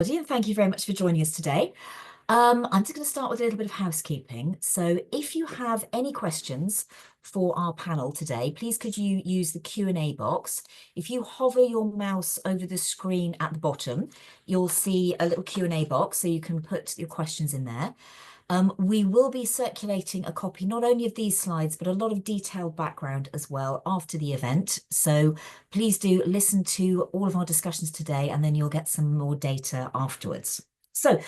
And thank you very much for joining us today. I'm just going to start with a little bit of housekeeping. So if you have any questions for our panel today, please could you use the Q&A box. If you hover your mouse over the screen at the bottom, you'll see a little Q&A box, so you can put your questions in there. We will be circulating a copy not only of these slides, but a lot of detailed background as well after the event. So please do listen to all of our discussions today, and then you'll get some more data afterwards. So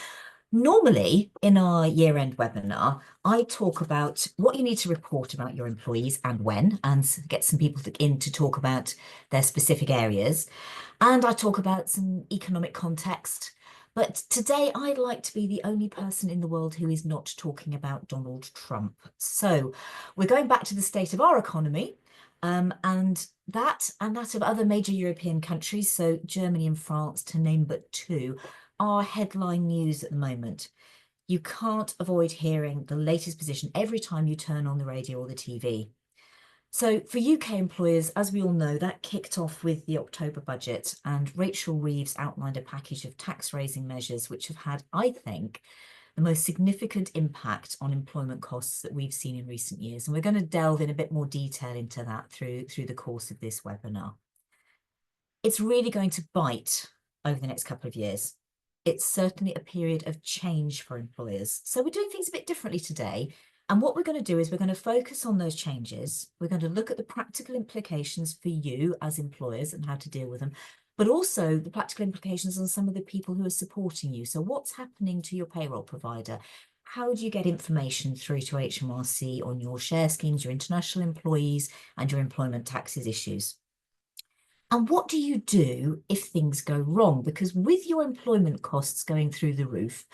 normally in our year-end webinar, I talk about what you need to report about your employees and when, and get some people in to talk about their specific areas. And I talk about some economic context. But today I'd like to be the only person in the world who is not talking about Donald Trump. So we're going back to the state of our economy, and that of other major European countries, so Germany and France, to name but two, are headline news at the moment. You can't avoid hearing the latest position every time you turn on the radio or the TV. So for UK employers, as we all know, that kicked off with the October budget, and Rachel Reeves outlined a package of tax-raising measures which have had, I think, the most significant impact on employment costs that we've seen in recent years. And we're going to delve in a bit more detail into that through the course of this webinar. It's really going to bite over the next couple of years. It's certainly a period of change for employers. So we're doing things a bit differently today. And what we're going to do is we're going to focus on those changes. We're going to look at the practical implications for you as employers and how to deal with them, but also the practical implications on some of the people who are supporting you. So what's happening to your payroll provider? How do you get information through to HMRC on your share schemes, your international employees, and your employment taxes issues? And what do you do if things go wrong? Because with your employment costs going through the roof,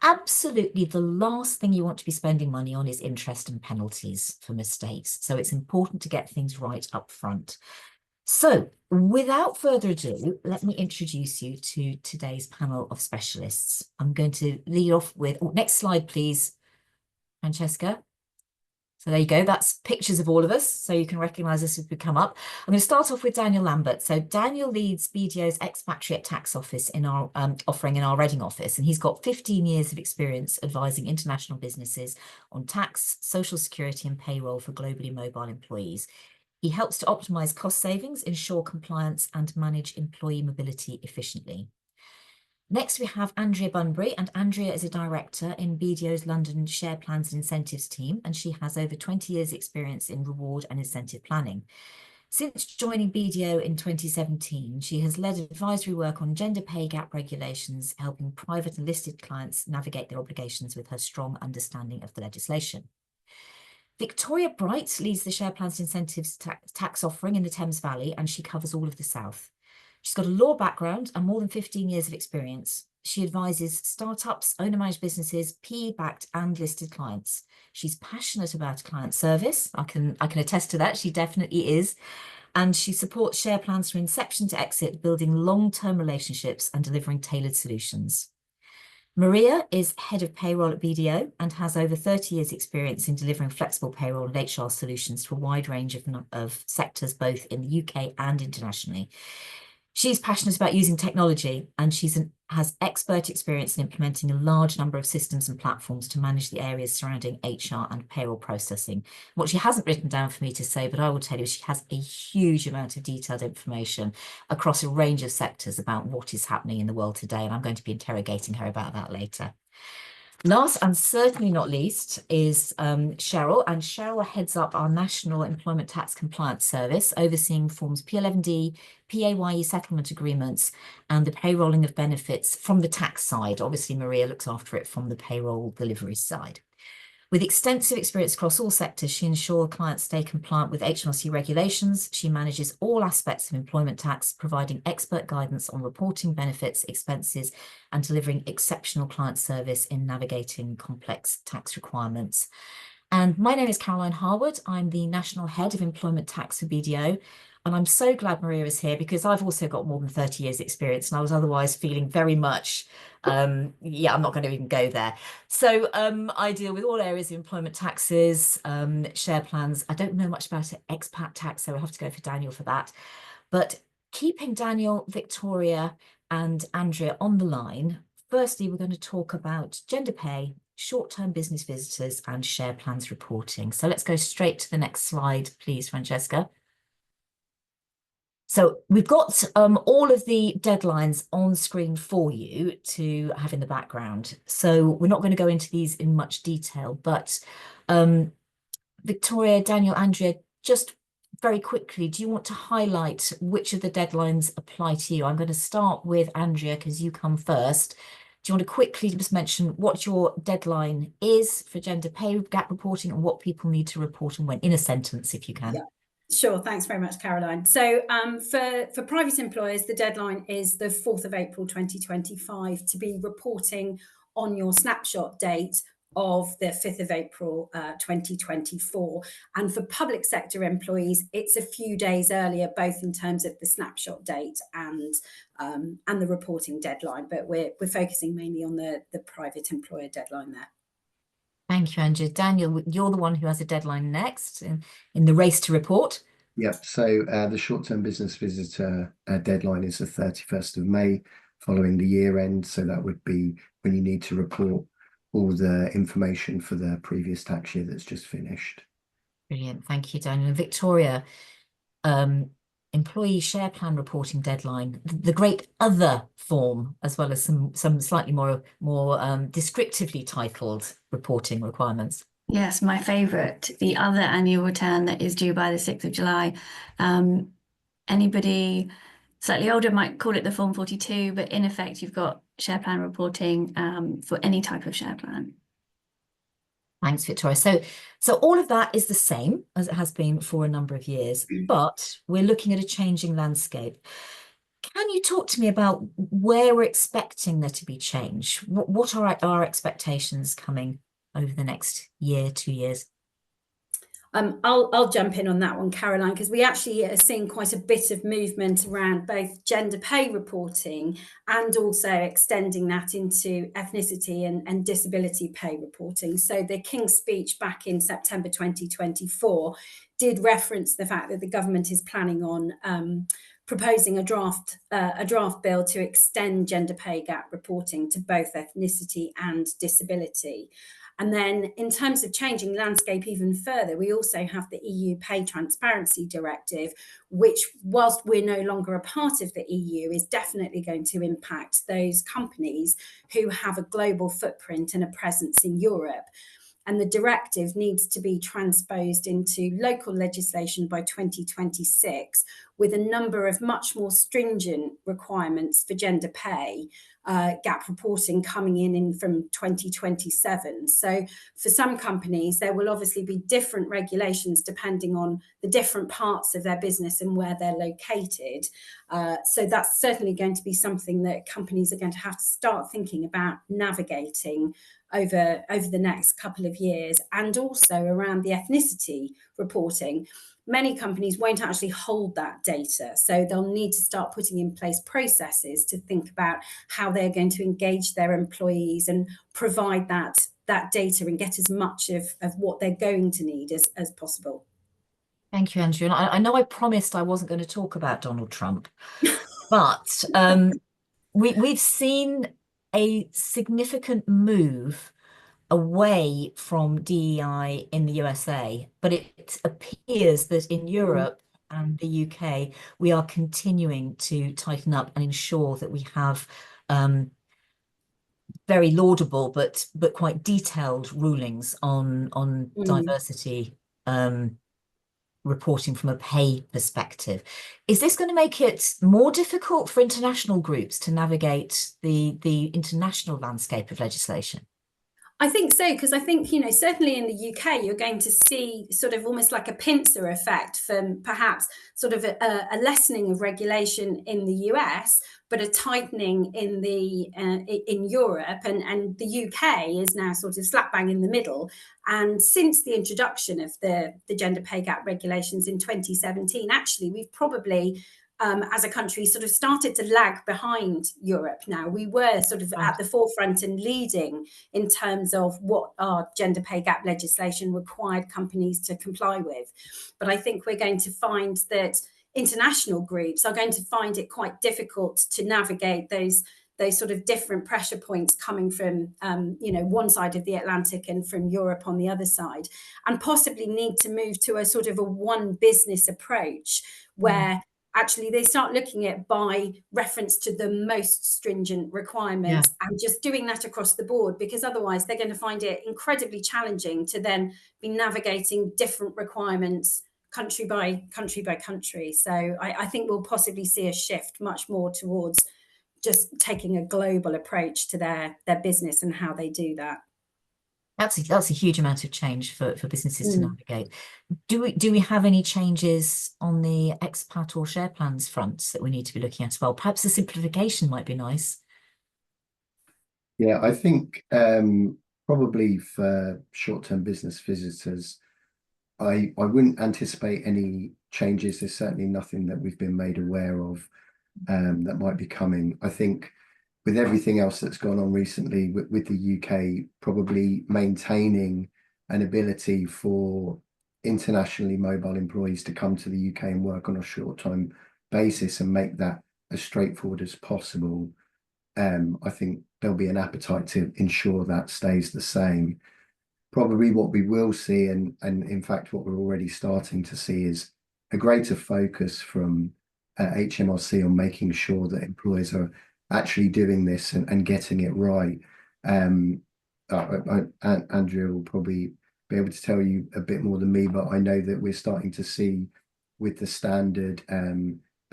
absolutely the last thing you want to be spending money on is interest and penalties for mistakes. So it's important to get things right up front. So without further ado, let me introduce you to today's panel of specialists. I'm going to lead off with, next slide, please, Francesca. So there you go, that's pictures of all of us, so you can recognise us as we come up. I'm going to start off with Daniel Lambert. So Daniel leads BDO's expatriate tax office in our offering in our Reading office, and he's got 15 years of experience advising international businesses on tax, social security and payroll for globally mobile employees. He helps to optimise cost savings, ensure compliance and manage employee mobility efficiently. Next, we have Andrea Bunbury, and Andrea is a director in BDO's London Share Plans and Incentives team, and she has over 20 years' experience in reward and incentive planning. Since joining BDO in 2017, she has led advisory work on gender pay gap regulations, helping private and listed clients navigate their obligations with her strong understanding of the legislation. Victoria Bright leads the Share Plans and Incentives tax offering in the Thames Valley, and she covers all of the South. She's got a law background and more than 15 years of experience. She advises startups, owner-managed businesses, PE-backed and listed clients. She's passionate about client service. I can attest to that. She definitely is. And she supports share plans from inception to exit, building long-term relationships and delivering tailored solutions. Maria is head of payroll at BDO and has over 30 years experience in delivering flexible payroll and HR solutions to a wide range of sectors, both in the UK and internationally. She's passionate about using technology, and has expert experience in implementing a large number of systems and platforms to manage the areas surrounding HR and payroll processing. What she hasn't written down for me to say, but I will tell you, she has a huge amount of detailed information across a range of sectors about what is happening in the world today, and I'm going to be interrogating her about that later. Last and certainly not least is Cheryl, and Cheryl heads up our National Employment Tax Compliance Service, overseeing forms P11D, PAYE settlement agreements, and the payrolling of benefits from the tax side. Obviously, Maria looks after it from the payroll delivery side. With extensive experience across all sectors, she ensures clients stay compliant with HMRC regulations. She manages all aspects of employment tax, providing expert guidance on reporting benefits, expenses, and delivering exceptional client service in navigating complex tax requirements. And my name is Caroline Harwood. I'm the National Head of Employment Tax for BDO. And I'm so glad Maria is here, because I've also got more than 30 years experience, and I was otherwise feeling very much, I'm not going to even go there. So I deal with all areas of employment taxes, share plans. I don't know much about expat tax, so I have to go for Daniel for that. But keeping Daniel, Victoria, and Andrea on the line. Firstly, we're going to talk about gender pay, short-term business visitors, and share plans reporting. So let's go straight to the next slide, please, Francesca. So we've got all of the deadlines on screen for you to have in the background. So we're not going to go into these in much detail, but Victoria, Daniel, Andrea, just very quickly, do you want to highlight which of the deadlines apply to you? I'm going to start with Andrea because you come first. Do you want to quickly just mention what your deadline is for gender pay gap reporting and what people need to report and when, in a sentence, if you can? Yeah. Sure, thanks very much, Caroline. So for private employers, the deadline is the 4th of April 2025 to be reporting on your snapshot date of the 5th of April 2024. And for public sector employees, it's a few days earlier, both in terms of the snapshot date and the reporting deadline. But we're focusing mainly on the private employer deadline there. Thank you, Andrea. Daniel, you're the one who has a deadline next in the race to report. Yep. So the short-term business visitor deadline is the 31st of May following the year end. So that would be when you need to report all the information for the previous tax year that's just finished. Brilliant. Thank you, Daniel. And Victoria, employee share plan reporting deadline, the great other form, as well as some slightly more descriptively titled reporting requirements. Yes, my favourite, the other annual return that is due by the 6th of July. Anybody slightly older might call it the Form 42, but in effect, you've got share plan reporting for any type of share plan. Thanks, Victoria. So all of that is the same as it has been for a number of years, but we're looking at a changing landscape. Can you talk to me about where we're expecting there to be change? What are our expectations coming over the next year, 2 years? I'll jump in on that one, Caroline, because we actually are seeing quite a bit of movement around both gender pay reporting and also extending that into ethnicity and disability pay reporting. So the King's Speech back in September 2024 did reference the fact that the government is planning on proposing a draft bill to extend gender pay gap reporting to both ethnicity and disability. And then in terms of changing landscape even further, we also have the EU Pay Transparency Directive, which, whilst we're no longer a part of the EU, is definitely going to impact those companies who have a global footprint and a presence in Europe. And the directive needs to be transposed into local legislation by 2026, with a number of much more stringent requirements for gender pay gap reporting coming in from 2027. So for some companies, there will obviously be different regulations depending on the different parts of their business and where they're located. So that's certainly going to be something that companies are going to have to start thinking about navigating over the next couple of years, and also around the ethnicity reporting. Many companies won't actually hold that data, so they'll need to start putting in place processes to think about how they're going to engage their employees and provide that data and get as much of what they're going to need as possible. Thank you, Andrew. And I know I promised I wasn't going to talk about Donald Trump, but we've seen a significant move away from DEI in the USA, but it appears that in Europe and the UK, we are continuing to tighten up and ensure that we have very laudable but quite detailed rulings on diversity reporting from a pay perspective. Is this going to make it more difficult for international groups to navigate the international landscape of legislation? I think so, because I think, you know, certainly in the UK, you're going to see sort of almost like a pincer effect from perhaps sort of a lessening of regulation in the US, but a tightening in in Europe, and the UK is now sort of slap bang in the middle. And since the introduction of the gender pay gap regulations in 2017, actually, we've probably as a country sort of started to lag behind Europe now. We were sort of at the forefront and leading in terms of what our gender pay gap legislation required companies to comply with. But I think we're going to find that international groups are going to find it quite difficult to navigate those sort of different pressure points coming from one side of the Atlantic and from Europe on the other side, and possibly need to move to a sort of a one business approach where actually they start looking at by reference to the most stringent requirements and just doing that across the board, because otherwise they're going to find it incredibly challenging to then be navigating different requirements country by country. So I think we'll possibly see a shift much more towards just taking a global approach to their business and how they do that. That's a huge amount of change for businesses to navigate. Do we have any changes on the expat or share plans fronts that we need to be looking at as well? Perhaps the simplification might be nice. Yeah, I think probably for short-term business visitors, I wouldn't anticipate any changes. There's certainly nothing that we've been made aware of that might be coming. I think with everything else that's gone on recently with the UK, probably maintaining an ability for internationally mobile employees to come to the UK and work on a short-time basis and make that as straightforward as possible. I think there'll be an appetite to ensure that stays the same. Probably what we will see, and in fact what we're already starting to see, is a greater focus from HMRC on making sure that employers are actually doing this and getting it right. Andrea will probably be able to tell you a bit more than me, but I know that we're starting to see with the standard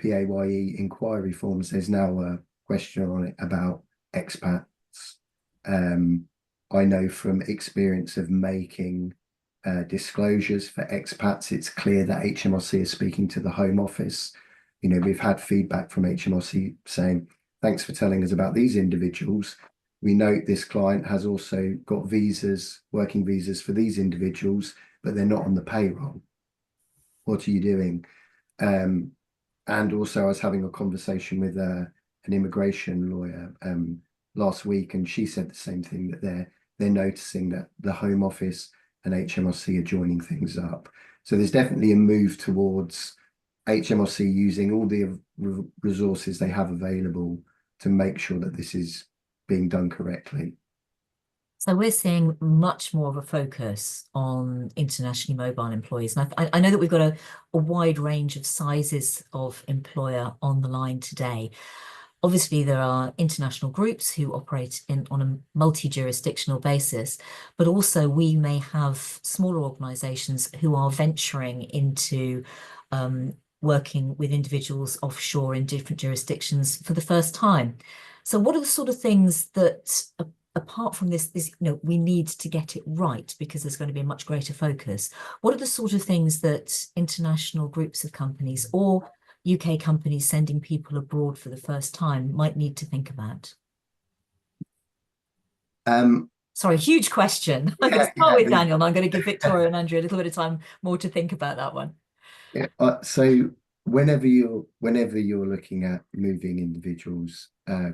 PAYE inquiry forms, there's now a question on it about expats. I know from experience of making disclosures for expats, it's clear that HMRC is speaking to the Home Office. You know, we've had feedback from HMRC saying, thanks for telling us about these individuals. We note this client has also got visas, working visas for these individuals, but they're not on the payroll. What are you doing? And also I was having a conversation with an immigration lawyer last week, and she said the same thing, that they're noticing that the Home Office and HMRC are joining things up. So there's definitely a move towards HMRC using all the resources they have available to make sure that this is being done correctly. So we're seeing much more of a focus on internationally mobile employees. And I know that we've got a wide range of sizes of employer on the line today. Obviously, there are international groups who operate on a multi-jurisdictional basis, but also we may have smaller organisations who are venturing into working with individuals offshore in different jurisdictions for the first time. So what are the sort of things that, apart from this, we need to get it right because there's going to be a much greater focus? What are the sort of things that international groups of companies or UK companies sending people abroad for the first time might need to think about? Sorry, huge question. I'm going to start with Daniel, and I'm going to give Victoria and Andrea a little bit of time more to think about that one. Yeah. So whenever you're looking at moving individuals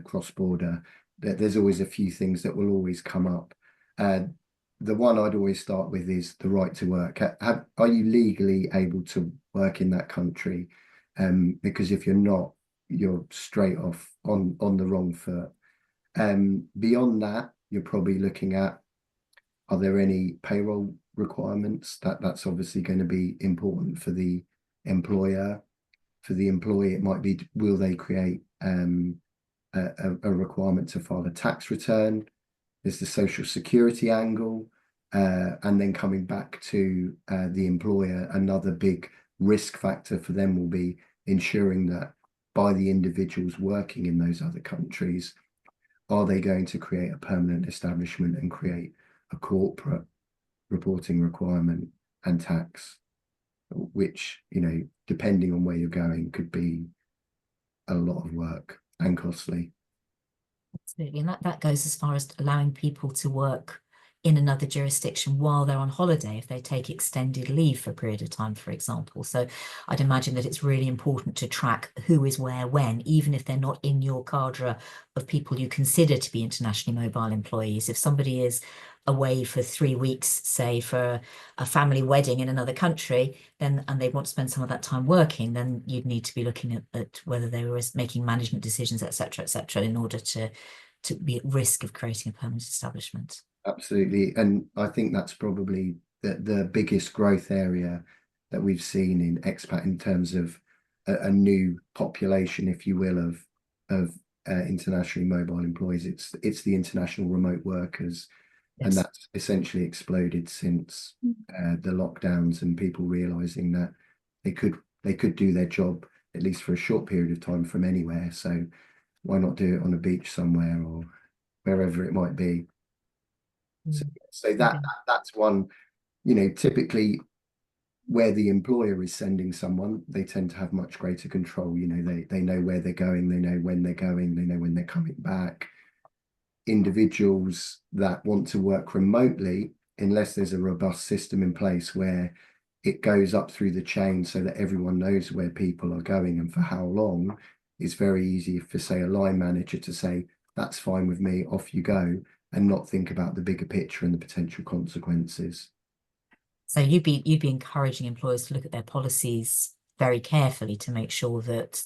cross-border, there's always a few things that will always come up. The one I'd always start with is the right to work. Are you legally able to work in that country? Because if you're not, you're straight off on the wrong foot. Beyond that, you're probably looking at, are there any payroll requirements? That's obviously going to be important for the employer. For the employee, it might be, will they create a requirement to file a tax return? There's the social security angle. And then coming back to the employer, another big risk factor for them will be ensuring that by the individuals working in those other countries, are they going to create a permanent establishment and create a corporate reporting requirement and tax, which, depending on where you're going, could be a lot of work and costly. Absolutely. And that goes as far as allowing people to work in another jurisdiction while they're on holiday, if they take extended leave for a period of time, for example. So I'd imagine that it's really important to track who is where when, even if they're not in your cadre of people you consider to be internationally mobile employees. If somebody is away for 3 weeks, say for a family wedding in another country, then and they want to spend some of that time working, then you'd need to be looking at whether they were making management decisions, etc., in order to be at risk of creating a permanent establishment. Absolutely. And I think that's probably the biggest growth area that we've seen in expat in terms of a new population, if you will, of internationally mobile employees. It's the international remote workers. Yes. And that's essentially exploded since the lockdowns and people realizing that they could do their job at least for a short period of time from anywhere. So why not do it on a beach somewhere or wherever it might be? So that's one, you know, typically where the employer is sending someone, they tend to have much greater control. You know, they know where they're going, they know when they're going, they know when they're coming back. Individuals that want to work remotely, unless there's a robust system in place where it goes up through the chain so that everyone knows where people are going and for how long, it's very easy for, say, a line manager to say, that's fine with me, off you go, and not think about the bigger picture and the potential consequences. So you'd be encouraging employers to look at their policies very carefully to make sure that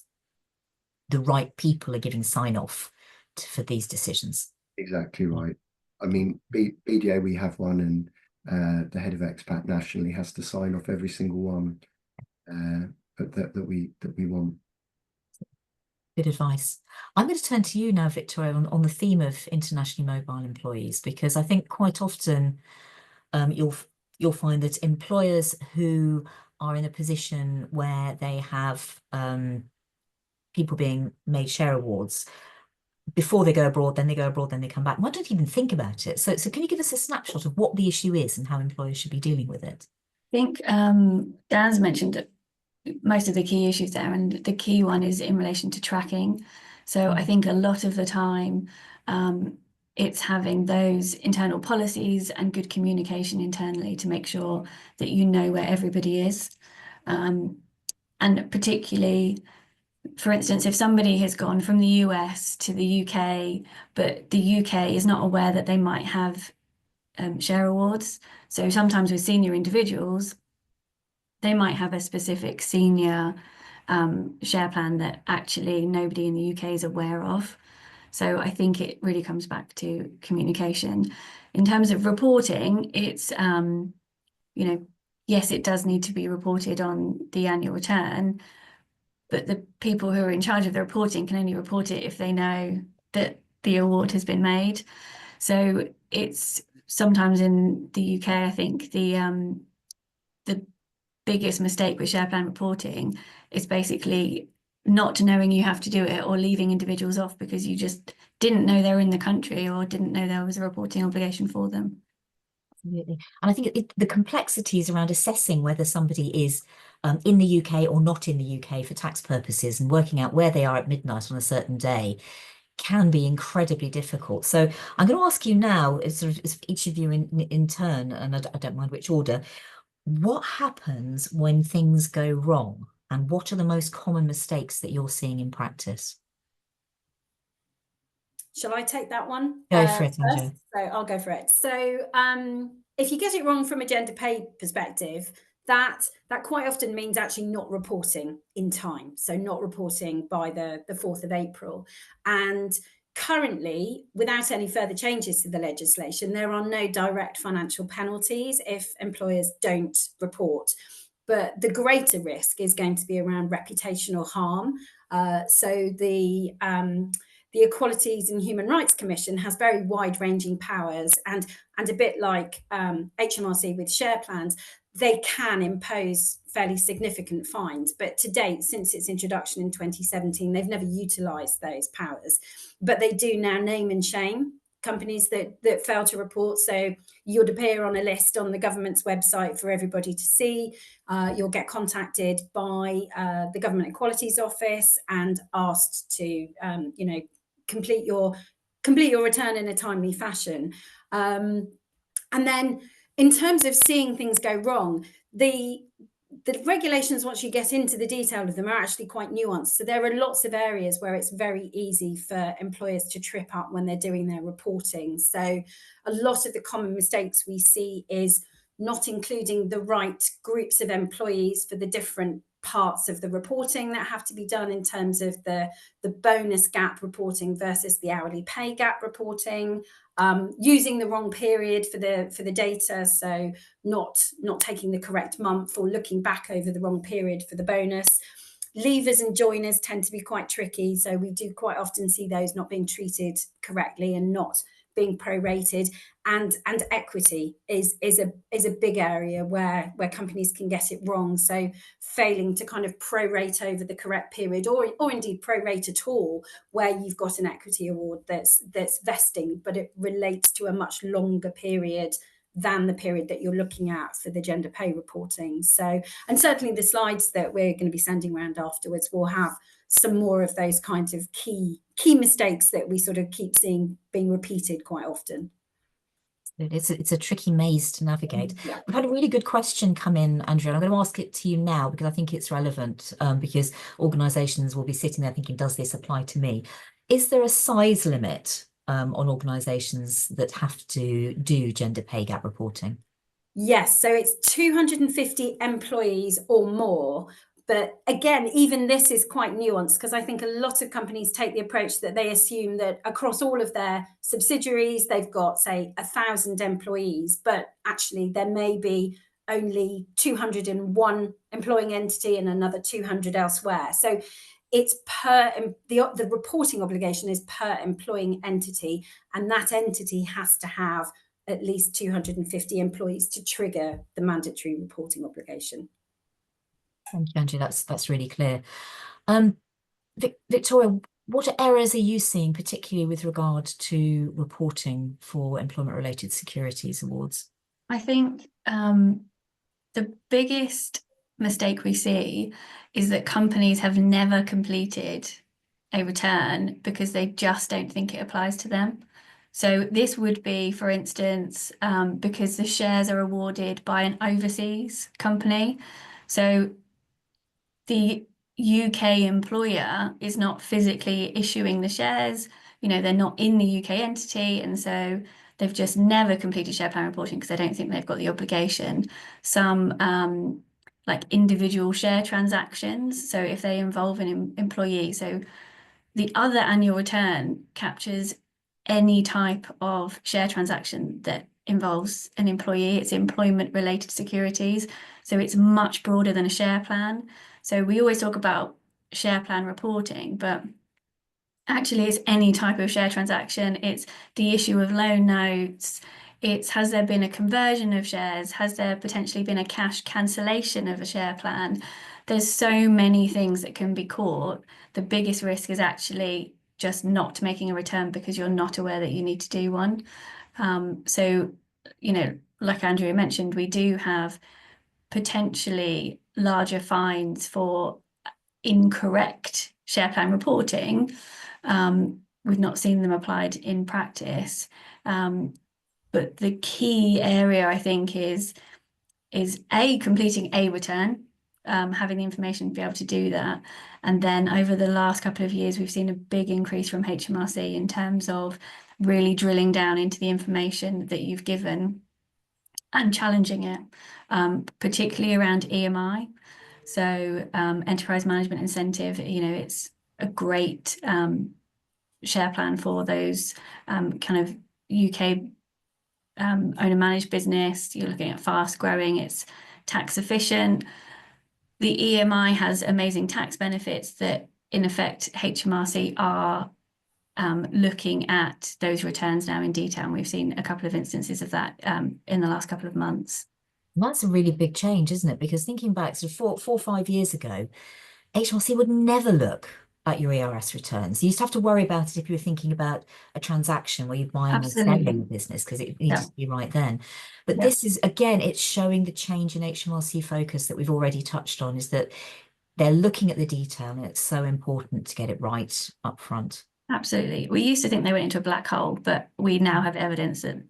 the right people are giving sign-off for these decisions. Exactly right. I mean, BDO, we have one, and the head of expat nationally has to sign off every single one that we want. Good advice. I'm going to turn to you now, Victoria, on the theme of internationally mobile employees, because I think quite often you'll find that employers who are in a position where they have people being made share awards before they go abroad, then they go abroad, then they come back. Why don't you even think about it? So can you give us a snapshot of what the issue is and how employers should be dealing with it? I think Dan's mentioned most of the key issues there, and the key one is in relation to tracking. So I think a lot of the time it's having those internal policies and good communication internally to make sure that you know where everybody is. And particularly, for instance, if somebody has gone from the US to the UK, but the UK is not aware that they might have share awards. So sometimes with senior individuals, they might have a specific senior share plan that actually nobody in the UK is aware of. So I think it really comes back to communication. In terms of reporting, it's, you know, yes, it does need to be reported on the annual return, but the people who are in charge of the reporting can only report it if they know that the award has been made. So it's sometimes in the UK, I think the biggest mistake with share plan reporting is basically not knowing you have to do it or leaving individuals off because you just didn't know they were in the country or didn't know there was a reporting obligation for them. Absolutely. And I think the complexities around assessing whether somebody is in the UK or not in the UK for tax purposes and working out where they are at midnight on a certain day can be incredibly difficult. So I'm going to ask you now, sort of each of you in turn, and I don't mind which order, what happens when things go wrong, and what are the most common mistakes that you're seeing in practice? Shall I take that one? Go for it, Andrea. So I'll go for it. So if you get it wrong from a gender pay perspective, that quite often means actually not reporting in time. So not reporting by the 4th of April. And currently, without any further changes to the legislation, there are no direct financial penalties if employers don't report. But the greater risk is going to be around reputational harm. So the Equalities and Human Rights Commission has very wide-ranging powers, and a bit like HMRC with share plans, they can impose fairly significant fines. But to date, since its introduction in 2017, they've never utilised those powers. But they do now name and shame companies that fail to report. So you'd appear on a list on the government's website for everybody to see. You'll get contacted by the Government Equalities Office and asked to, complete your return in a timely fashion. And then in terms of seeing things go wrong, the regulations, once you get into the detail of them, are actually quite nuanced. So there are lots of areas where it's very easy for employers to trip up when they're doing their reporting. So a lot of the common mistakes we see is not including the right groups of employees for the different parts of the reporting that have to be done, in terms of the bonus gap reporting versus the hourly pay gap reporting, using the wrong period for the data, so not taking the correct month or looking back over the wrong period for the bonus. Leavers and joiners tend to be quite tricky, so we do quite often see those not being treated correctly and not being prorated. And equity is a big area where companies can get it wrong. So failing to kind of prorate over the correct period, or indeed prorate at all, where you've got an equity award that's vesting, but it relates to a much longer period than the period that you're looking at for the gender pay reporting. So, and certainly the slides that we're going to be sending around afterwards will have some more of those kinds of key mistakes that we sort of keep seeing being repeated quite often. It's a tricky maze to navigate. Yeah. We've had a really good question come in, Andrea, and I'm going to ask it to you now because I think it's relevant, because organisations will be sitting there thinking, does this apply to me? Is there a size limit on organisations that have to do gender pay gap reporting? Yes, so it's 250 employees or more. But again, even this is quite nuanced, because I think a lot of companies take the approach that they assume that across all of their subsidiaries, they've got, say, 1,000 employees, but actually there may be only 201 employing entity and another 200 elsewhere. So it's the reporting obligation is per employing entity, and that entity has to have at least 250 employees to trigger the mandatory reporting obligation. Thank you, Andrea. That's really clear. Victoria, what errors are you seeing, particularly with regard to reporting for employment-related securities awards? I think the biggest mistake we see is that companies have never completed a return because they just don't think it applies to them. So this would be, for instance, because the shares are awarded by an overseas company. So the UK employer is not physically issuing the shares, they're not in the UK entity, and so they've just never completed share plan reporting because they don't think they've got the obligation. Some like individual share transactions, so if they involve an employee, so the other annual return captures any type of share transaction that involves an employee. It's employment related securities, so it's much broader than a share plan. So we always talk about share plan reporting, but actually it's any type of share transaction. It's the issue of loan notes. It's, has there been a conversion of shares? Has there potentially been a cash cancellation of a share plan? There's so many things that can be caught. The biggest risk is actually just not making a return because you're not aware that you need to do one. So, like Andrea mentioned, we do have potentially larger fines for incorrect share plan reporting. We've not seen them applied in practice. But the key area, I think, is completing a return, having the information to be able to do that. And then over the last couple of years, we've seen a big increase from HMRC in terms of really drilling down into the information that you've given and challenging it, particularly around EMI. So enterprise management incentive, it's a great share plan for those kind of UK owner managed business. You're looking at fast growing, it's tax efficient. The EMI has amazing tax benefits that, in effect, HMRC are looking at those returns now in detail, and we've seen a couple of instances of that in the last couple of months. And that's a really big change, isn't it? Because thinking back to 4 or 5 years ago, HMRC would never look at your ERS returns. You used to have to worry about it if you were thinking about a transaction where you're buying or selling a business, because it needed to be right then. But this is, again, it's showing the change in HMRC focus that we've already touched on, is that they're looking at the detail, and it's so important to get it right up front. Absolutely. We used to think they went into a black hole, but we now have evidence that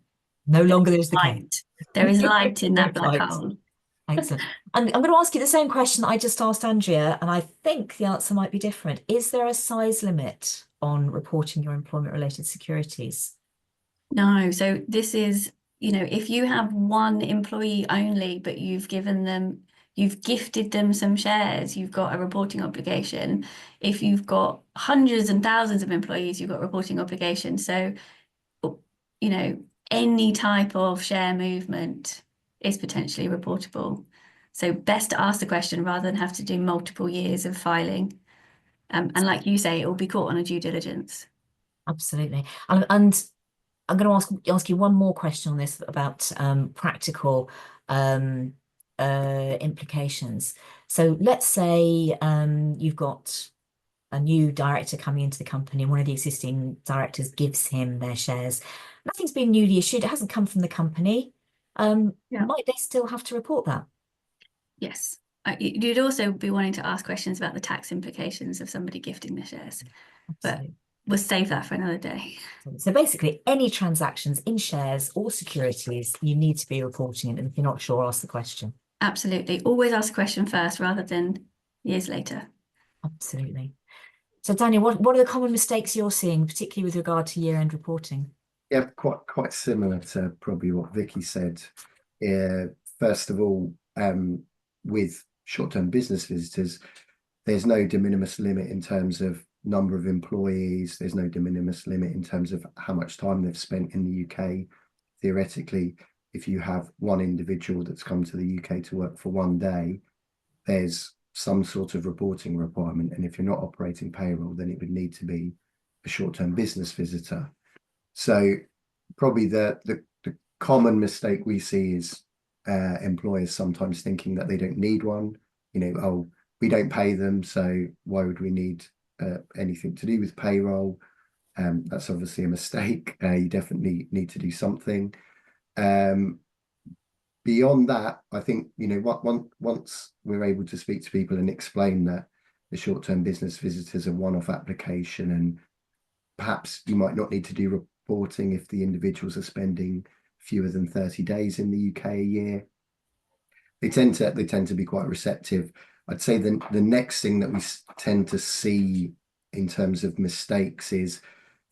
No longer is the case. Light. There is light in that black Right. hole. Excellent. And I'm going to ask you the same question that I just asked Andrea, and I think the answer might be different. Is there a size limit on reporting your employment-related securities? No, so this is, if you have one employee only, but you've gifted them some shares, you've got a reporting obligation. If you've got hundreds and thousands of employees, you've got a reporting obligation. So, any type of share movement is potentially reportable. So best to ask the question rather than have to do multiple years of filing. And like you say, it will be caught on a due diligence. Absolutely. And I'm going to ask you one more question on this about practical implications. So let's say you've got a new director coming into the company and one of the existing directors gives him their shares. Nothing's been newly issued. It hasn't come from the company. Might they still have to report that? Yes. You'd also be wanting to ask questions about the tax implications of somebody gifting their shares. Absolutely. But we'll save that for another day. So basically, any transactions in shares or securities, you need to be reporting it. And if you're not sure, ask the question. Absolutely. Always ask a question first rather than years later. Absolutely. So Daniel, what are the common mistakes you're seeing, particularly with regard to year-end reporting? Yeah, quite similar to probably what Vicky said. First of all, with short-term business visitors, there's no de minimis limit in terms of number of employees. There's no de minimis limit in terms of how much time they've spent in the UK. Theoretically, if you have one individual that's come to the UK to work for one day, there's some sort of reporting requirement. And if you're not operating payroll, then it would need to be a short-term business visitor. So probably the common mistake we see is employers sometimes thinking that they don't need one. Oh, we don't pay them, so why would we need anything to do with payroll? That's obviously a mistake. You definitely need to do something. Beyond that, I think, once we're able to speak to people and explain that the short-term business visitors are one-off application, and perhaps you might not need to do reporting if the individuals are spending fewer than 30 days in the UK a year. They tend to be quite receptive. I'd say the next thing that we tend to see in terms of mistakes is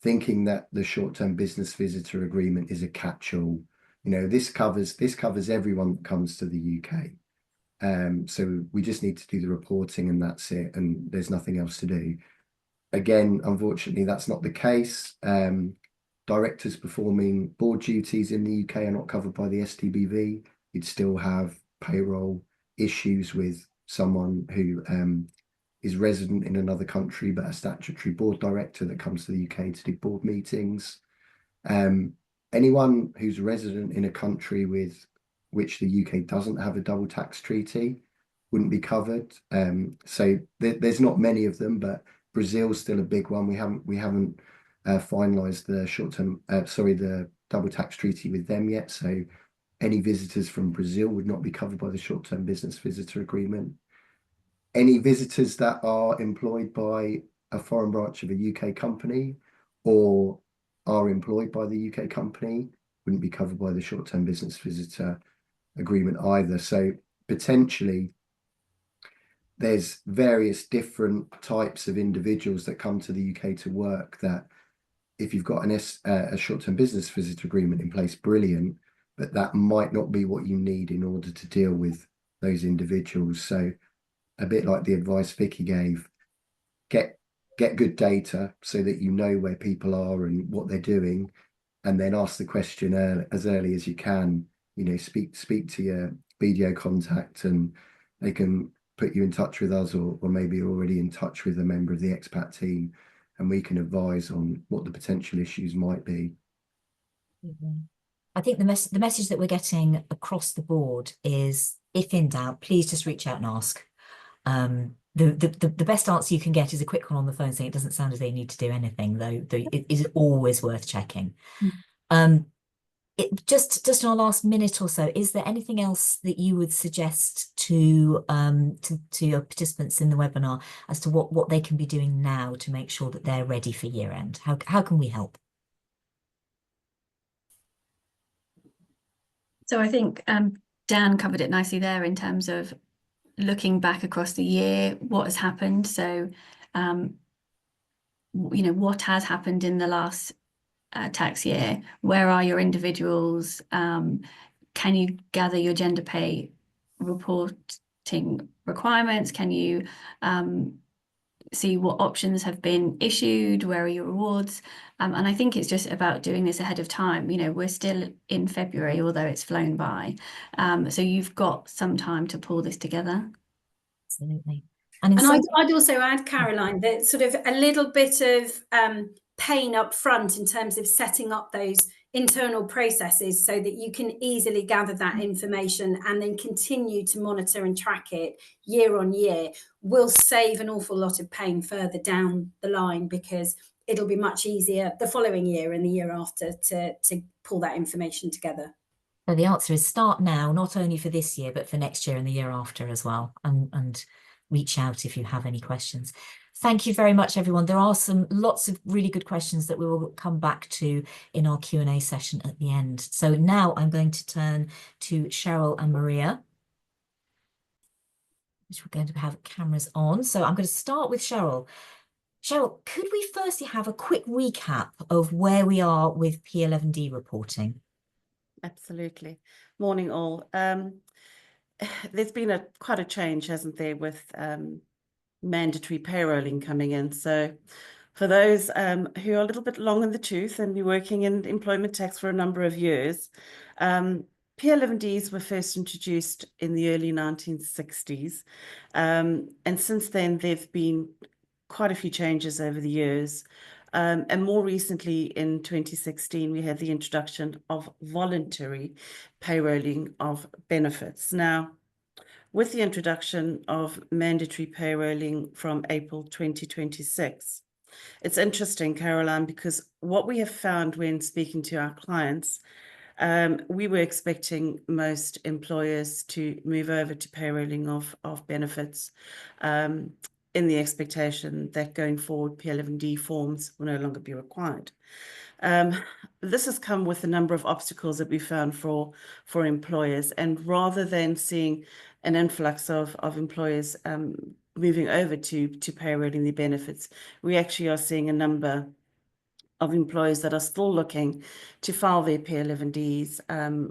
thinking that the short-term business visitor agreement is a catch-all. This covers everyone that comes to the UK. So we just need to do the reporting and that's it, and there's nothing else to do. Again, unfortunately, that's not the case. Directors performing board duties in the UK are not covered by the STBV. You'd still have payroll issues with someone who is resident in another country, but a statutory board director that comes to the UK to do board meetings. Anyone who's resident in a country with which the UK doesn't have a double tax treaty wouldn't be covered. So there's not many of them, but Brazil's still a big one. We haven't finalised the double tax treaty with them yet. So any visitors from Brazil would not be covered by the short-term business visitor agreement. Any visitors that are employed by a foreign branch of a UK company or are employed by the UK company wouldn't be covered by the short-term business visitor agreement either. So potentially there's various different types of individuals that come to the UK to work that if you've got a short-term business visitor agreement in place, brilliant, but that might not be what you need in order to deal with those individuals. So a bit like the advice Vicky gave, get good data so that you know where people are and what they're doing, and then ask the question as early as you can. Speak to your BDO contact and they can put you in touch with us, or maybe you're already in touch with a member of the expat team and we can advise on what the potential issues might be. I think the message that we're getting across the board is, if in doubt, please just reach out and ask. The best answer you can get is a quick one on the phone saying it doesn't sound as though you need to do anything, though it is always worth checking. Just in our last minute or so, is there anything else that you would suggest to your participants in the webinar as to what they can be doing now to make sure that they're ready for year end? How can we help? So I think Dan covered it nicely there in terms of looking back across the year, what has happened. So, what has happened in the last tax year? Where are your individuals? Can you gather your gender pay reporting requirements? Can you see what options have been issued? Where are your rewards? And I think it's just about doing this ahead of time. We're still in February, although it's flown by. So you've got some time to pull this together. Absolutely. And I'd also add, Caroline, that sort of a little bit of pain up front in terms of setting up those internal processes so that you can easily gather that information and then continue to monitor and track it year on year will save an awful lot of pain further down the line, because it'll be much easier the following year and the year after to pull that information together. So the answer is start now, not only for this year, but for next year and the year after as well. And reach out if you have any questions. Thank you very much, everyone. There are lots of really good questions that we will come back to in our Q&A session at the end. So now I'm going to turn to Cheryl and Maria, which we're going to have cameras on. So I'm going to start with Cheryl. Cheryl, could we firstly have a quick recap of where we are with P11D reporting? Absolutely. Morning all. There's been quite a change, hasn't there, with mandatory payrolling coming in. So for those who are a little bit long in the tooth and be working in employment tax for a number of years, P11Ds were first introduced in the early 1960s. And since then, there've been quite a few changes over the years. And more recently, in 2016, we had the introduction of voluntary payrolling of benefits. Now, with the introduction of mandatory payrolling from April 2026, it's interesting, Caroline, because what we have found when speaking to our clients, we were expecting most employers to move over to payrolling of benefits, in the expectation that going forward, P11D forms will no longer be required. This has come with a number of obstacles that we found for employers, and rather than seeing an influx of employers moving over to payrolling their benefits, we actually are seeing a number of employers that are still looking to file their P11Ds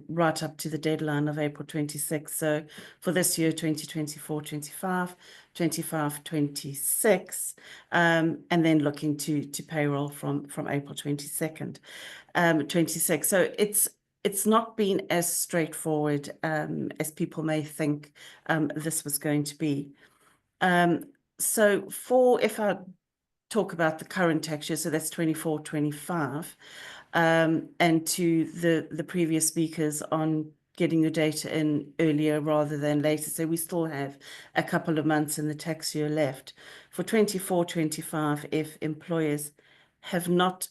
right up to the deadline of April 26. So for this year, 2024-25, 25-26, and then looking to payroll from April 22nd, 26. So it's not been as straightforward as people may think this was going to be. So if I talk about the current tax year, so that's 24-25, and to the previous speakers on getting your data in earlier rather than later. So we still have a couple of months in the tax year left. For 24-25, if employers have not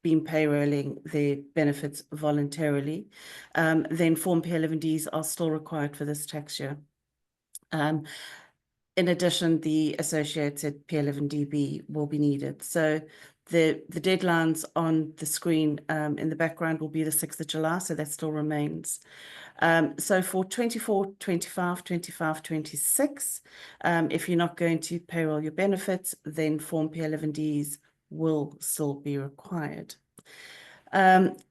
been payrolling their benefits voluntarily, then Form P11Ds are still required for this tax year. In addition, the associated P11DB will be needed. So the deadlines on the screen in the background will be the 6th of July, so that still remains. So for 24-25, 25-26, if you're not going to payroll your benefits, then Form P11Ds will still be required.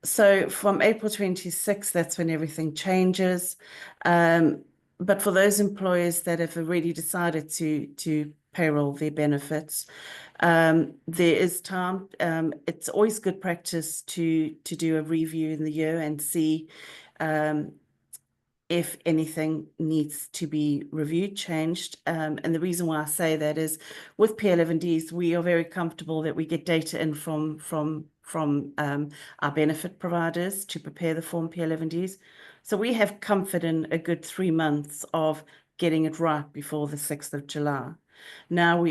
So from April 26, that's when everything changes. But for those employers that have already decided to payroll their benefits, there is time. It's always good practice to do a review in the year and see if anything needs to be reviewed, changed. And the reason why I say that is with P11Ds, we are very comfortable that we get data in from our benefit providers to prepare the Form P11Ds. So we have comfort in a good 3 months of getting it right before the 6th of July. Now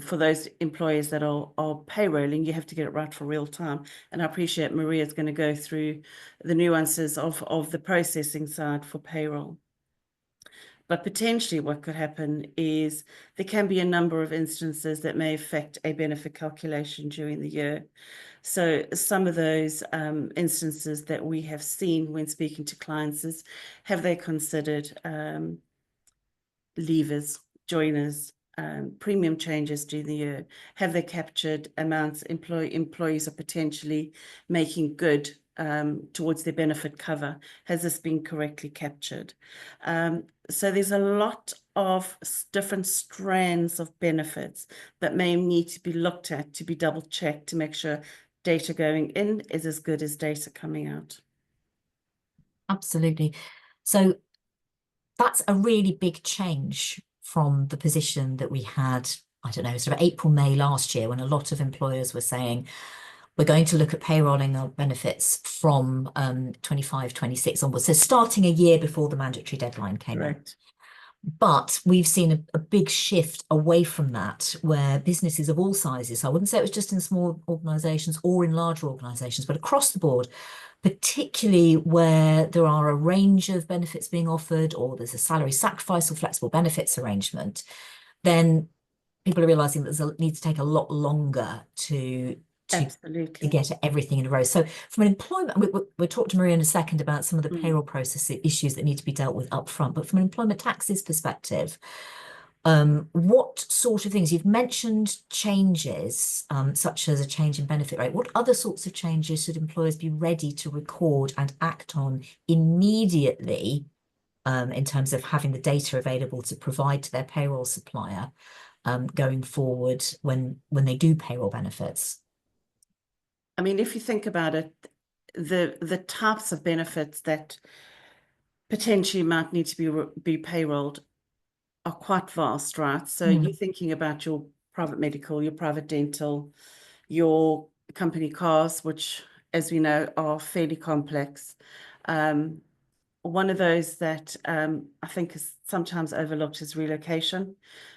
for those employers that are payrolling, you have to get it right for real time. And I appreciate Maria's going to go through the nuances of the processing side for payroll. But potentially what could happen is there can be a number of instances that may affect a benefit calculation during the year. So some of those instances that we have seen when speaking to clients is, have they considered leavers, joiners, premium changes during the year? Have they captured amounts employees are potentially making good towards their benefit cover? Has this been correctly captured? So there's a lot of different strands of benefits that may need to be looked at, to be double checked, to make sure data going in is as good as data coming out. Absolutely. So that's a really big change from the position that we had, I don't know, sort of April, May last year, when a lot of employers were saying, we're going to look at payrolling our benefits from 25, 26 onwards. So starting a year before the mandatory deadline came in. But we've seen a big shift away from that, where businesses of all sizes, I wouldn't say it was just in small organisations or in larger organisations, but across the board, particularly where there are a range of benefits being offered, or there's a salary sacrifice or flexible benefits arrangement, then people are realising that there's need to take a lot longer to get everything in a row. So from an employment, we'll talk to Maria in a second about some of the payroll process issues that need to be dealt with up front, but from an employment taxes perspective, what sort of things, you've mentioned changes, such as a change in benefit rate. What other sorts of changes should employers be ready to record and act on immediately, in terms of having the data available to provide to their payroll supplier, going forward when they do payroll benefits? I mean, if you think about it, the types of benefits that potentially might need to be payrolled are quite vast, right? So you're thinking about your private medical, your private dental, your company cars, which, as we know, are fairly complex. One of those that I think is sometimes overlooked is relocation,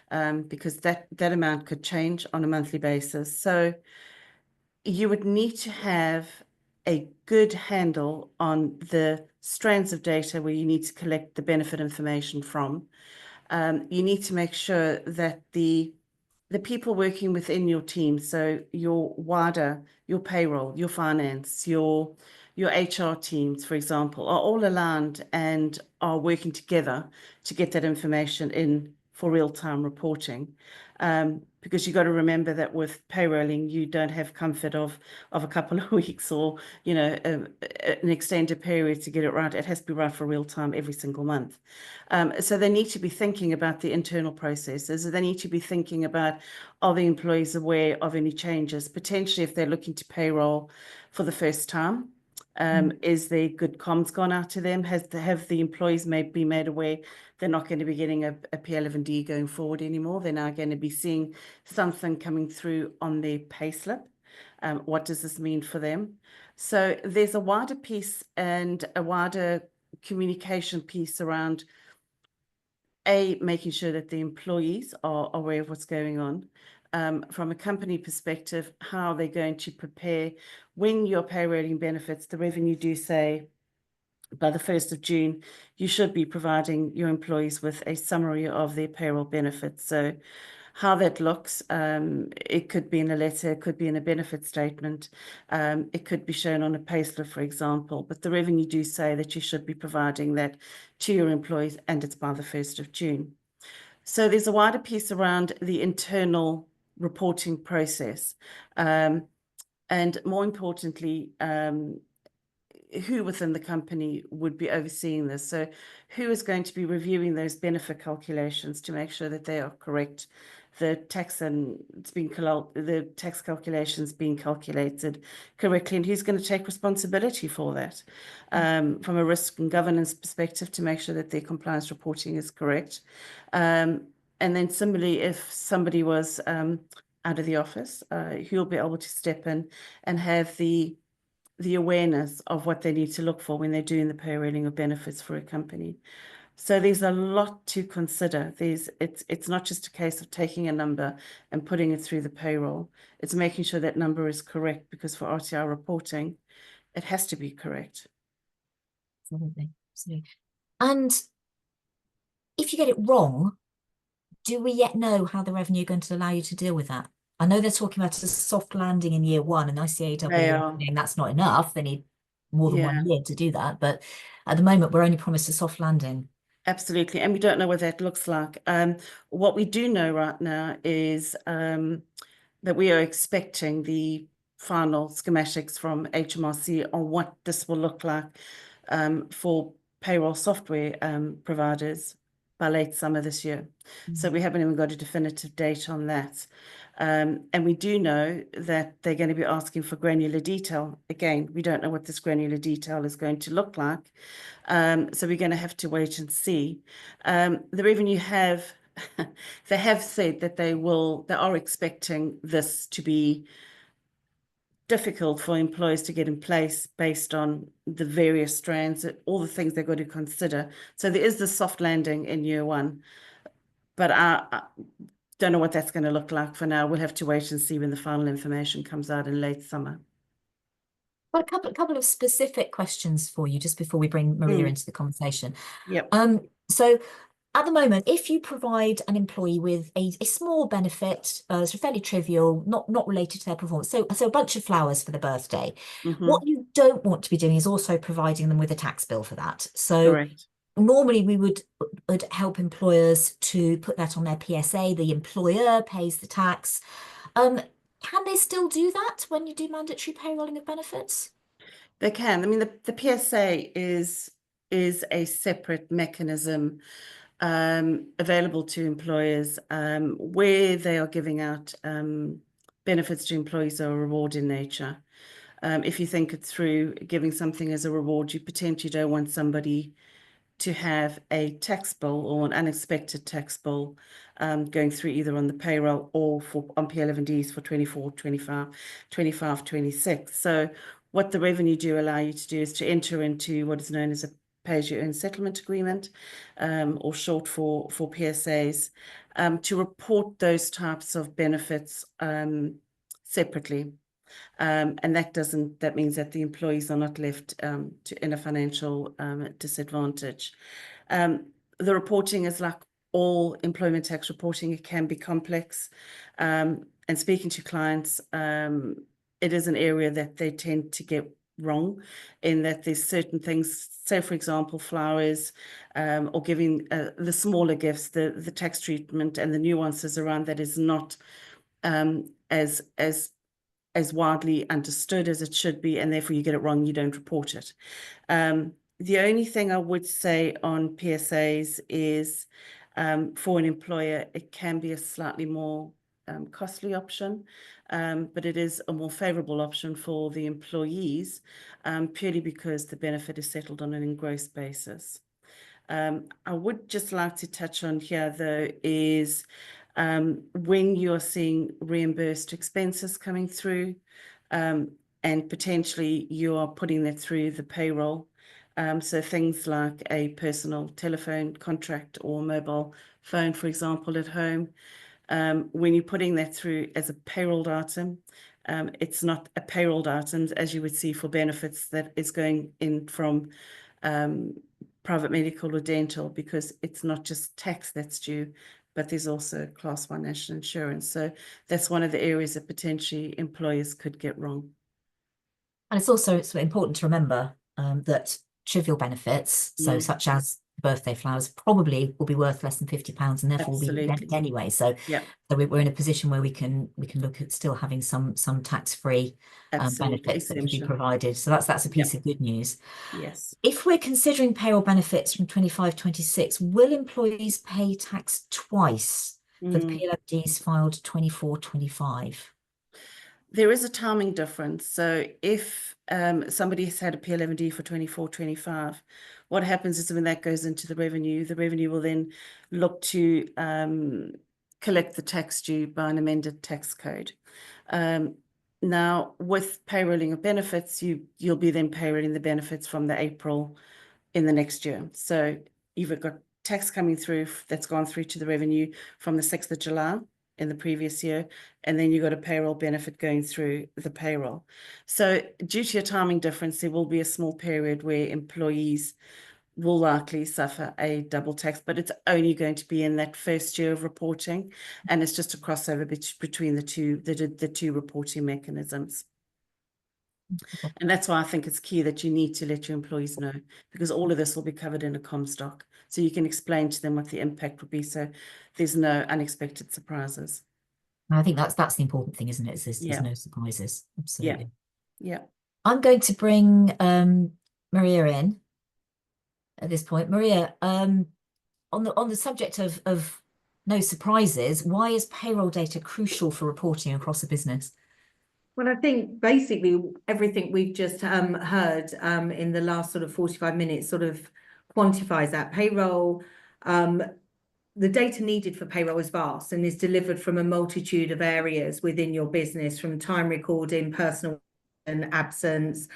because that amount could change on a monthly basis. So you would need to have a good handle on the strands of data where you need to collect the benefit information from. You need to make sure that the people working within your team, so your WADA, your payroll, your finance, your HR teams, for example, are all aligned and are working together to get that information in for real-time reporting. Because you've got to remember that with payrolling, you don't have comfort of a couple of weeks or, you know, an extended period to get it right. It has to be right for real time every single month. So they need to be thinking about the internal processes. They need to be thinking about, are the employees aware of any changes, potentially if they're looking to payroll for the first time. Is there good comms gone out to them? Have the employees be made aware they're not going to be getting a P11D going forward anymore? They're now going to be seeing something coming through on their payslip. What does this mean for them? So there's a wider piece and a wider communication piece around making sure that the employees are aware of what's going on. From a company perspective, how they're going to prepare when you're payrolling benefits. The revenue do say by the 1st of June, you should be providing your employees with a summary of their payroll benefits. So how that looks, it could be in a letter, it could be in a benefit statement, it could be shown on a payslip, for example, but the revenue do say that you should be providing that to your employees, and it's by the 1st of June. So there's a wider piece around the internal reporting process, and more importantly, who within the company would be overseeing this. So who is going to be reviewing those benefit calculations to make sure that they are correct, the tax calculations being calculated correctly, and who's going to take responsibility for that, from a risk and governance perspective, to make sure that their compliance reporting is correct. And then similarly, if somebody was out of the office, who'll be able to step in and have the awareness of what they need to look for when they're doing the payrolling of benefits for a company. So there's a lot to consider. It's not just a case of taking a number and putting it through the payroll. It's making sure that number is correct, because for RTR reporting, it has to be correct. Absolutely. And if you get it wrong, do we yet know how the revenue are going to allow you to deal with that? I know they're talking about a soft landing in year one, and ICAW They are are. saying that's not enough. They need more than Yeah. 1 year to do that. But at the moment, we're only promised a soft landing. Absolutely, and we don't know what that looks like. What we do know right now is that we are expecting the final schematics from HMRC on what this will look like for payroll software providers by late summer this year. So we haven't even got a definitive date on that. And we do know that they're going to be asking for granular detail. Again, we don't know what this granular detail is going to look like. So we're going to have to wait and see. The revenue they have said that they are expecting this to be difficult for employers to get in place based on the various strands, all the things they've got to consider. So there is the soft landing in year one, but I don't know what that's going to look like for now. We'll have to wait and see when the final information comes out in late summer. Well, a couple of specific questions for you just before we bring Maria into the conversation. Yep. So at the moment, if you provide an employee with a small benefit, so fairly trivial, not related to their performance, so a bunch of flowers for the birthday, what you don't want to be doing is also providing them with a tax bill for that. So Correct. normally we would help employers to put that on their PSA. The employer pays the tax. Can they still do that when you do mandatory payrolling of benefits? They can. I mean, the PSA is a separate mechanism available to employers where they are giving out benefits to employees that are reward in nature. If you think it through, giving something as a reward, you potentially don't want somebody to have a tax bill or an unexpected tax bill going through either on the payroll or on P11Ds for 24, 25, 25, 26. So what the revenue do allow you to do is to enter into what is known as a pay-as-you-earn settlement agreement, or short for PSAs, to report those types of benefits separately. And that means that the employees are not left in a financial disadvantage. The reporting is like all employment tax reporting, it can be complex. And speaking to clients, it is an area that they tend to get wrong in that there's certain things, say for example, flowers, or giving the smaller gifts, the tax treatment and the nuances around that is not as widely understood as it should be, and therefore you get it wrong, you don't report it. The only thing I would say on PSAs is for an employer, it can be a slightly more costly option, but it is a more favorable option for the employees, purely because the benefit is settled on an engrossed basis. I would just like to touch on here, though, is when you're seeing reimbursed expenses coming through, and potentially you are putting that through the payroll. So things like a personal telephone contract or mobile phone, for example, at home, when you're putting that through as a payrolled item, it's not a payrolled item as you would see for benefits that is going in from private medical or dental, because it's not just tax that's due, but there's also class 1 national insurance. So that's one of the areas that potentially employers could get wrong. And it's important to remember that trivial benefits, so such as birthday flowers, probably will be worth less than £50 and therefore will be exempt anyway. So, yeah, so we're in a position where we can look at still having some tax-free benefits that can be provided. So that's a piece of good news. Yes. If we're considering payroll benefits from 25-26, will employees pay tax twice for the PLFDs filed 24-25? There is a timing difference. So if somebody has had a P11D for 24-25, what happens is when that goes into the revenue will then look to collect the tax due by an amended tax code. Now, with payrolling of benefits, you'll be then payrolling the benefits from the April in the next year. So you've got tax coming through that's gone through to the revenue from the 6th of July in the previous year, and then you've got a payroll benefit going through the payroll. So due to a timing difference, there will be a small period where employees will likely suffer a double tax, but it's only going to be in that first year of reporting, and it's just a crossover between the two reporting mechanisms. And that's why I think it's key that you need to let your employees know, because all of this will be covered in a Comstock, so you can explain to them what the impact will be, so there's no unexpected surprises. I think that's the important thing, isn't it? There's Yeah. no surprises. Absolutely. Yeah. I'm going to bring Maria in at this point. Maria, on the subject of no surprises, why is payroll data crucial for reporting across a business? Well, I think basically everything we've just heard in the last sort of 45 minutes sort of quantifies that. Payroll, the data needed for payroll is vast and is delivered from a multitude of areas within your business, from time recording, personal and absence.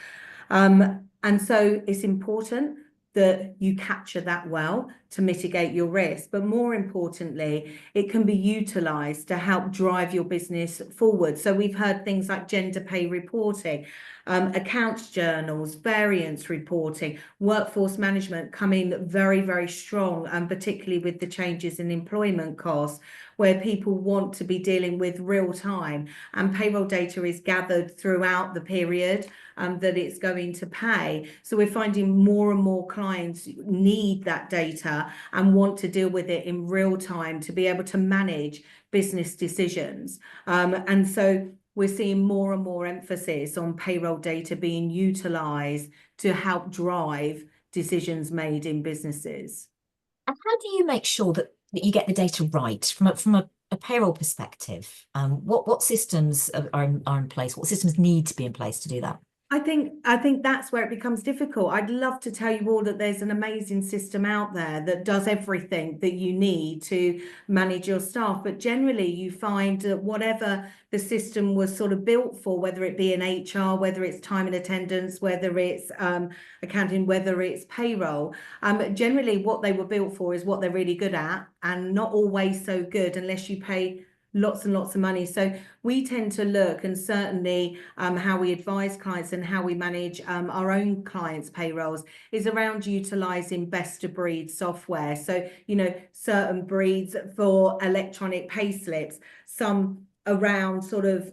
And so it's important that you capture that well to mitigate your risk. But more importantly, it can be utilised to help drive your business forward. So we've heard things like gender pay reporting, accounts journals, variance reporting, workforce management coming very, very strong, and particularly with the changes in employment costs, where people want to be dealing with real time, and payroll data is gathered throughout the period that it's going to pay. So we're finding more and more clients need that data and want to deal with it in real time to be able to manage business decisions. And so we're seeing more and more emphasis on payroll data being utilised to help drive decisions made in businesses. And how do you make sure that you get the data right from a payroll perspective? What systems are in place? What systems need to be in place to do that? I think that's where it becomes difficult. I'd love to tell you all that there's an amazing system out there that does everything that you need to manage your staff. But generally you find that whatever the system was sort of built for, whether it be in HR, whether it's time and attendance, whether it's accounting, whether it's payroll, generally what they were built for is what they're really good at, and not always so good unless you pay lots and lots of money. So we tend to look, and certainly how we advise clients and how we manage our own clients' payrolls is around utilising best of breed software. So, you know, certain breeds for electronic pay slips, some around sort of,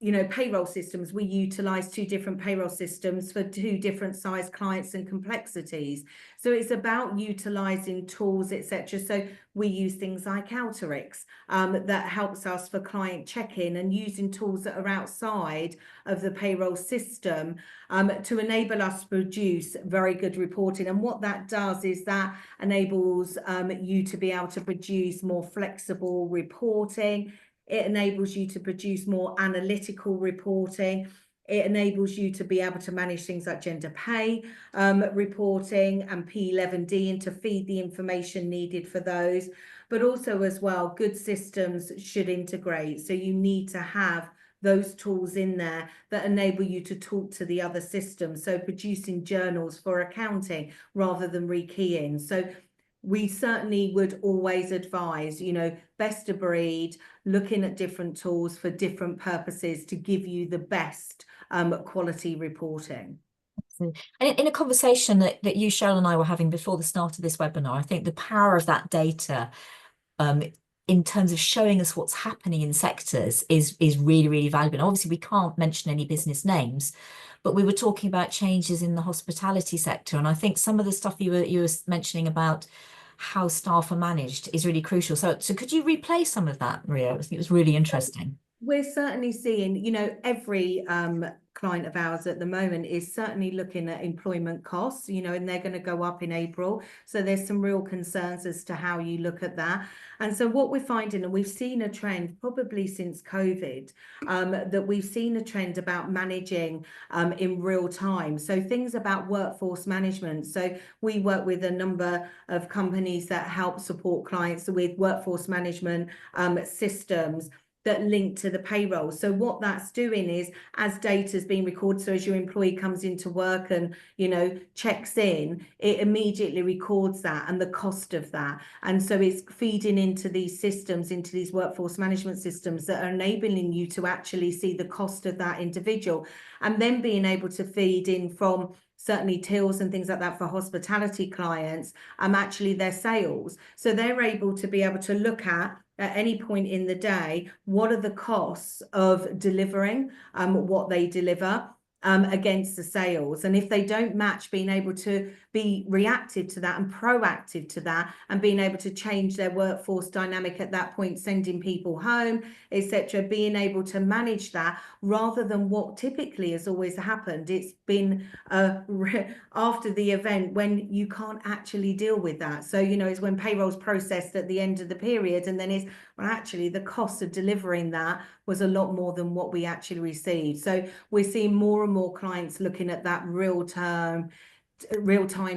you know, payroll systems. We utilise 2 different payroll systems for 2 different size clients and complexities. So it's about utilising tools, etc. So we use things like Alteryx that helps us for client check-in, and using tools that are outside of the payroll system to enable us to produce very good reporting. And what that does is that enables you to be able to produce more flexible reporting. It enables you to produce more analytical reporting. It enables you to be able to manage things like gender pay reporting and P11D, and to feed the information needed for those. But also as well, good systems should integrate. So you need to have those tools in there that enable you to talk to the other systems. So producing journals for accounting rather than rekeying. So we certainly would always advise, you know, best of breed, looking at different tools for different purposes to give you the best quality reporting. And in a conversation that you, Cheryl, and I were having before the start of this webinar, I think the power of that data in terms of showing us what's happening in sectors is really, really valuable. And obviously, we can't mention any business names, but we were talking about changes in the hospitality sector. And I think some of the stuff you were mentioning about how staff are managed is really crucial. So could you replay some of that, Maria? I think it was really interesting. We're certainly seeing, you know, every client of ours at the moment is certainly looking at employment costs, you know, and they're going to go up in April. So there's some real concerns as to how you look at that. And so what we're finding, and we've seen a trend probably since COVID, that we've seen a trend about managing in real time. So things about workforce management. So we work with a number of companies that help support clients with workforce management systems that link to the payroll. So what that's doing is, as data is being recorded, so as your employee comes into work and, you know, checks in, it immediately records that and the cost of that. And so it's feeding into these systems, into these workforce management systems that are enabling you to actually see the cost of that individual, and then being able to feed in from certainly tills and things like that for hospitality clients, actually their sales. So they're able to be able to look at any point in the day, what are the costs of delivering what they deliver against the sales. And if they don't match, being able to be reactive to that and proactive to that, and being able to change their workforce dynamic at that point, sending people home, etc., being able to manage that, rather than what typically has always happened. It's been after the event when you can't actually deal with that. So, you know, it's when payroll's processed at the end of the period, and then it's, well, actually the cost of delivering that was a lot more than what we actually received. So we're seeing more and more clients looking at that real-time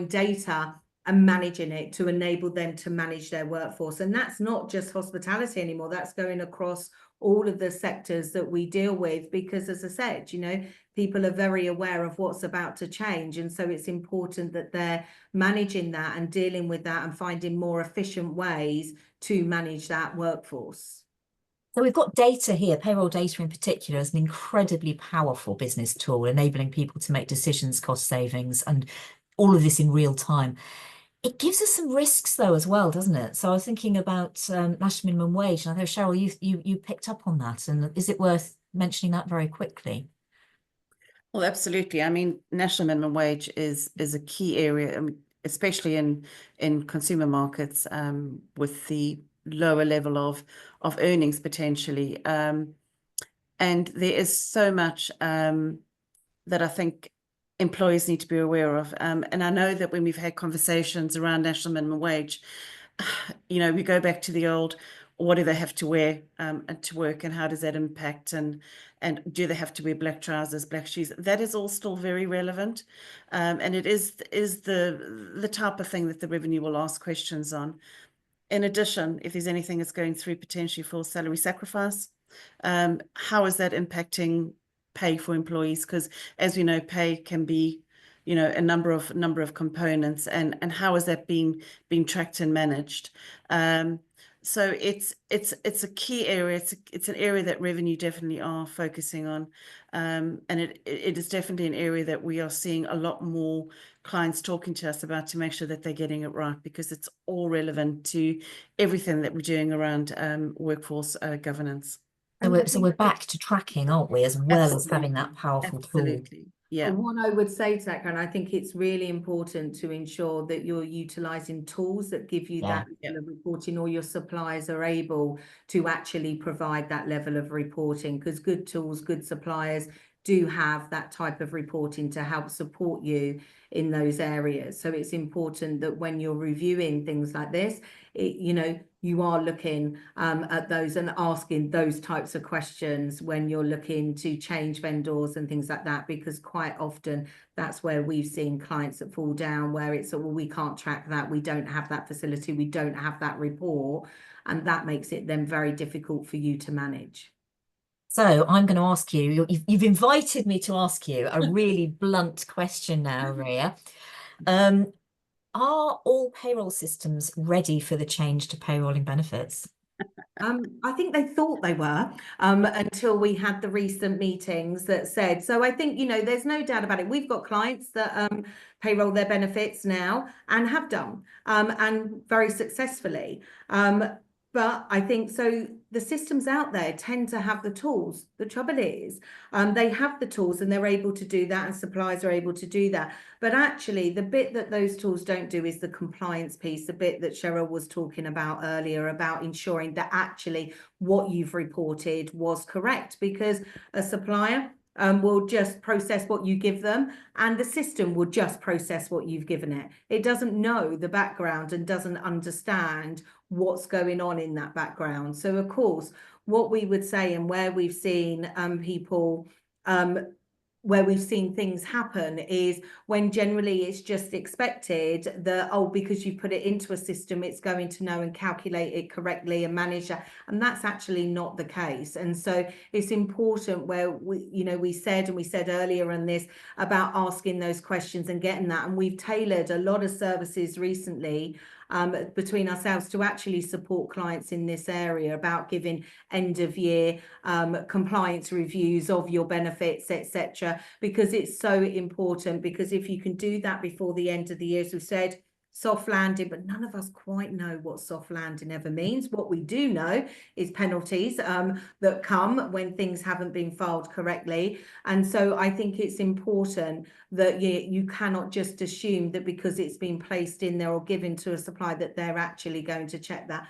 data and managing it to enable them to manage their workforce. And that's not just hospitality anymore. That's going across all of the sectors that we deal with, because, as I said, you know, people are very aware of what's about to change. And so it's important that they're managing that and dealing with that and finding more efficient ways to manage that workforce. So we've got data here, payroll data in particular, is an incredibly powerful business tool, enabling people to make decisions, cost savings, and all of this in real time. It gives us some risks though as well, doesn't it? So I was thinking about national minimum wage, and I know, Cheryl, you picked up on that, and is it worth mentioning that very quickly? Well, absolutely. I mean, national minimum wage is a key area, especially in consumer markets, with the lower level of earnings potentially. And there is so much that I think employers need to be aware of. And I know that when we've had conversations around national minimum wage, you know, we go back to the old, what do they have to wear and to work, and how does that impact, and do they have to wear black trousers, black shoes? That is all still very relevant, and it is the type of thing that the revenue will ask questions on. In addition, if there's anything that's going through potentially for salary sacrifice, how is that impacting pay for employees? Because as we know, pay can be, you know, a number of components, and how is that being tracked and managed? So it's a key area. It's an area that revenue definitely are focusing on, and it is definitely an area that we are seeing a lot more clients talking to us about, to make sure that they're getting it right, because it's all relevant to everything that we're doing around workforce governance. So we're back to tracking, aren't we, as well as having that powerful tool. Absolutely. Yeah. And what I would say to that, Karen, I think it's really important to ensure that you're utilising tools that give you that level of reporting, or your suppliers are able to actually provide that level of reporting, because good tools, good suppliers do have that type of reporting to help support you in those areas. So it's important that when you're reviewing things like this, you know, you are looking at those and asking those types of questions when you're looking to change vendors and things like that, because quite often that's where we've seen clients that fall down, where it's, well, we can't track that, we don't have that facility, we don't have that report, and that makes it then very difficult for you to manage. So I'm going to ask you, you've invited me to ask you a really blunt question now, Ria. Are all payroll systems ready for the change to payrolling benefits? I think they thought they were until we had the recent meetings that said, so I think, you know, there's no doubt about it. We've got clients that payroll their benefits now and have done and very successfully. But I think, so the systems out there tend to have the tools. The trouble is they have the tools and they're able to do that, and suppliers are able to do that. But actually the bit that those tools don't do is the compliance piece, the bit that Cheryl was talking about earlier, about ensuring that actually what you've reported was correct, because a supplier will just process what you give them, and the system will just process what you've given it. It doesn't know the background and doesn't understand what's going on in that background. So of course, what we would say, and where we've seen people where we've seen things happen, is when generally it's just expected that, oh, because you put it into a system, it's going to know and calculate it correctly and manage that. And that's actually not the case. And so it's important where we, you know, we said earlier on this about asking those questions and getting that. And we've tailored a lot of services recently between ourselves to actually support clients in this area about giving end of year compliance reviews of your benefits, etc., because it's so important. Because if you can do that before the end of the year, as we said, soft landing, but none of us quite know what soft landing ever means. What we do know is penalties that come when things haven't been filed correctly. And so I think it's important that you cannot just assume that because it's been placed in there or given to a supplier that they're actually going to check that.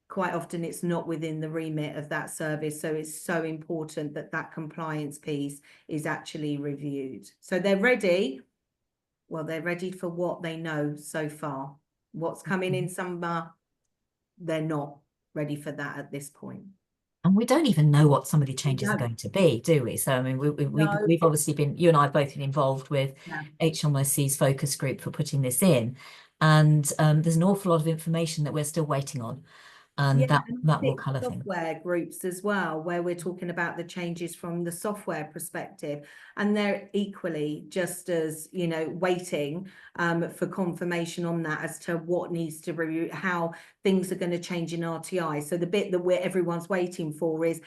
Quite often it's not within the remit of that service. So it's so important that that compliance piece is actually reviewed. So they're ready. Well, they're ready for what they know so far. What's coming in summer, they're not ready for that at this point. And we don't even know what some of the changes are going to be, do we? So, I mean, we've obviously been, you and I have both been involved with HMRC's focus group for putting this in. And there's an awful lot of information that we're still waiting on. And that will colour things. Software groups as well, where we're talking about the changes from the software perspective, and they're equally just as, you know, waiting for confirmation on that as to what needs to be, how things are going to change in RTI. So the bit that everyone's waiting for is